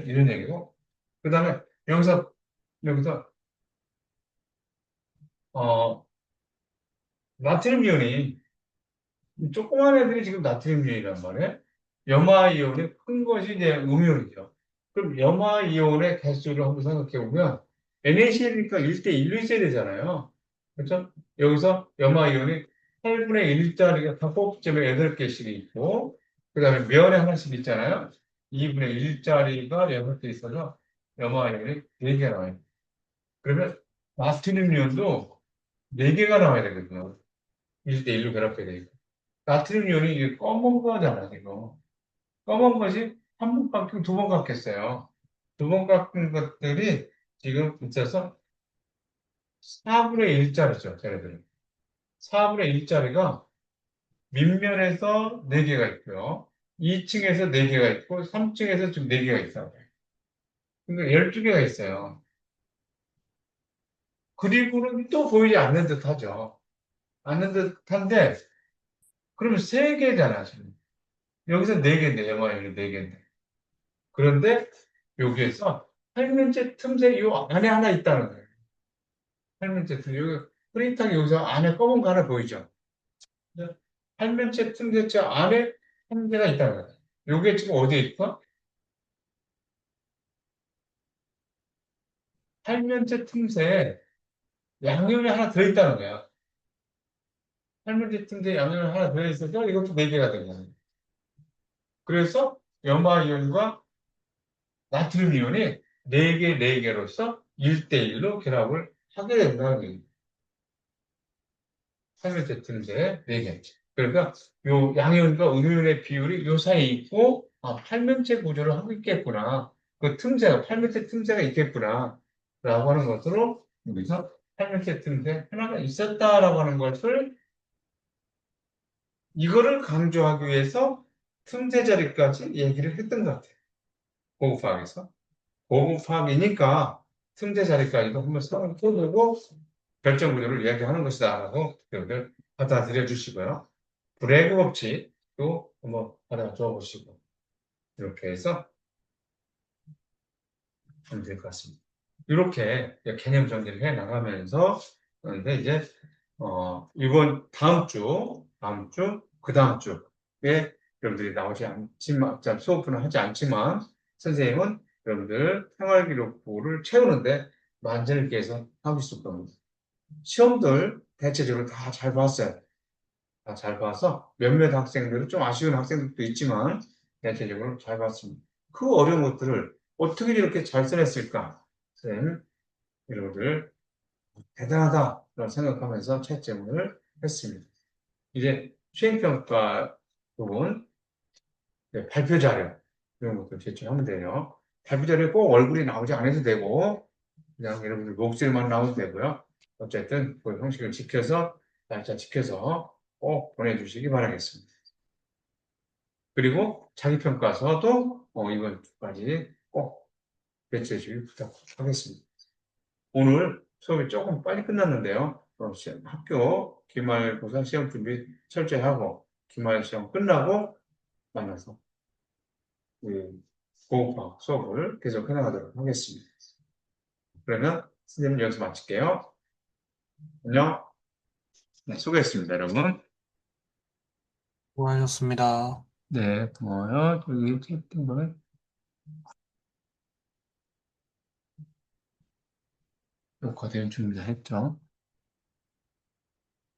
A: 이런 얘기고. 그 다음에 여기서 어, 나트륨 이온이 조그만 애들이 지금 나트륨 이온이란 말이에요. 염화 이온이 큰 것이 이제 음이온이죠. 그럼 염화 이온의 개수를 한번 생각해 보면 NaCl이니까 1대1로 있어야 되잖아요. 그렇죠? 여기서 염화 이온이 8분의 1짜리가 다 꼭지점에 8개씩 있고 그 다음에 면에 하나씩 있잖아요. 2분의 1짜리가 6개 있어서 염화 이온이 4개 나와요. 그러면 나트륨 이온도 4개가 나와야 되거든요. 1대1로 결합해야 되니까. 나트륨 이온이 이게 검은 거잖아요, 이거. 검은 것이 한 번 깎이고 두 번 깎였어요. 두 번 깎은 것들이 지금 있어서 4분의 1짜리죠, 쟤네들은. 4분의 1짜리가 밑면에서 4개가 있고요. 2층에서 4개가 있고, 3층에서 지금 4개가 있어요. 그러니까 12개가 있어요. 그리고는 또 보이지 않는 듯 하죠. 않는 듯 한데, 그러면 3개잖아, 지금. 여기서 4개인데, MI는 4개인데. 그런데 여기에서 평면체 틈새 요 안에 하나 있다는 거예요. 평면체 틈새. 여기 프린트하게 여기서 안에 검은 거 하나 보이죠? 팔면체 틈새자 안에 한 개가 있다는 거예요. 요게 지금 어디에 있어? 팔면체 틈새에 양면이 하나 들어있다는 거야. 팔면체 틈새에 양면이 하나 들어있어서 이것도 네 개가 된 거예요. 그래서 염화이온과 나트륨 이온이 네개로서 1대1로 결합을 하게 된다는 거예요. 팔면체 틈새 네 개. 그러니까 요 양이온과 음이온의 비율이 요 사이에 있고, 팔면체 구조를 하고 있겠구나. 그 틈새가, 팔면체 틈새가 있겠구나. 라고 하는 것으로 여기서 팔면체 틈새 하나가 있었다라고 하는 것을, 이거를 강조하기 위해서 틈새 자리까지 얘기를 했던 것 같아요. 고급화학에서. 고급화학이니까 틈새 자리까지도 한번 써보고 결정 구조를 이야기하는 것이다라고 여러분들 받아들여 주시고요. 브레그 법칙도 한번 받아줘 보시고 이렇게 해서 하면 될 것 같습니다. 이렇게 개념 정리를 해 나가면서 그런데 이제 이번 다음 주, 그 다음 주에 여러분들이 나오지 않지만 수업은 하지 않지만 선생님은 여러분들 생활기록부를 채우는데 만전을 기해서 하고 있을 겁니다. 시험들 대체적으로 다 잘 봤어요. 다 잘 봐서 몇몇 학생들은 좀 아쉬운 학생들도 있지만 대체적으로 잘 봤습니다. 그 어려운 것들을 어떻게 이렇게 잘 써냈을까? 쌤, 여러분들 대단하다라고 생각하면서 채점을 했습니다. 이제 수행평가 부분, 발표 자료 이런 것도 제출하면 돼요. 발표 자료에 꼭 얼굴이 나오지 않아도 되고 그냥 여러분들 목소리만 나오면 되고요. 어쨌든 그 형식을 지켜서 날짜 지켜서 꼭 보내주시기 바라겠습니다. 그리고 자기평가서도 이번 주까지 꼭 배치해 주길 부탁하겠습니다. 오늘 수업이 조금 빨리 끝났는데요. 학교 기말고사 시험 준비 철저히 하고 기말 시험 끝나고 만나서 고급화 수업을 계속 해나가도록 하겠습니다. 그러면 선생님 여기서 마칠게요. 안녕. 네, 수고했습니다, 여러분.
B: 수고하셨습니다.
A: 네, 고마워요. 여기 채팅방에 녹화된 준비했죠?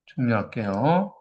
A: 종료할게요.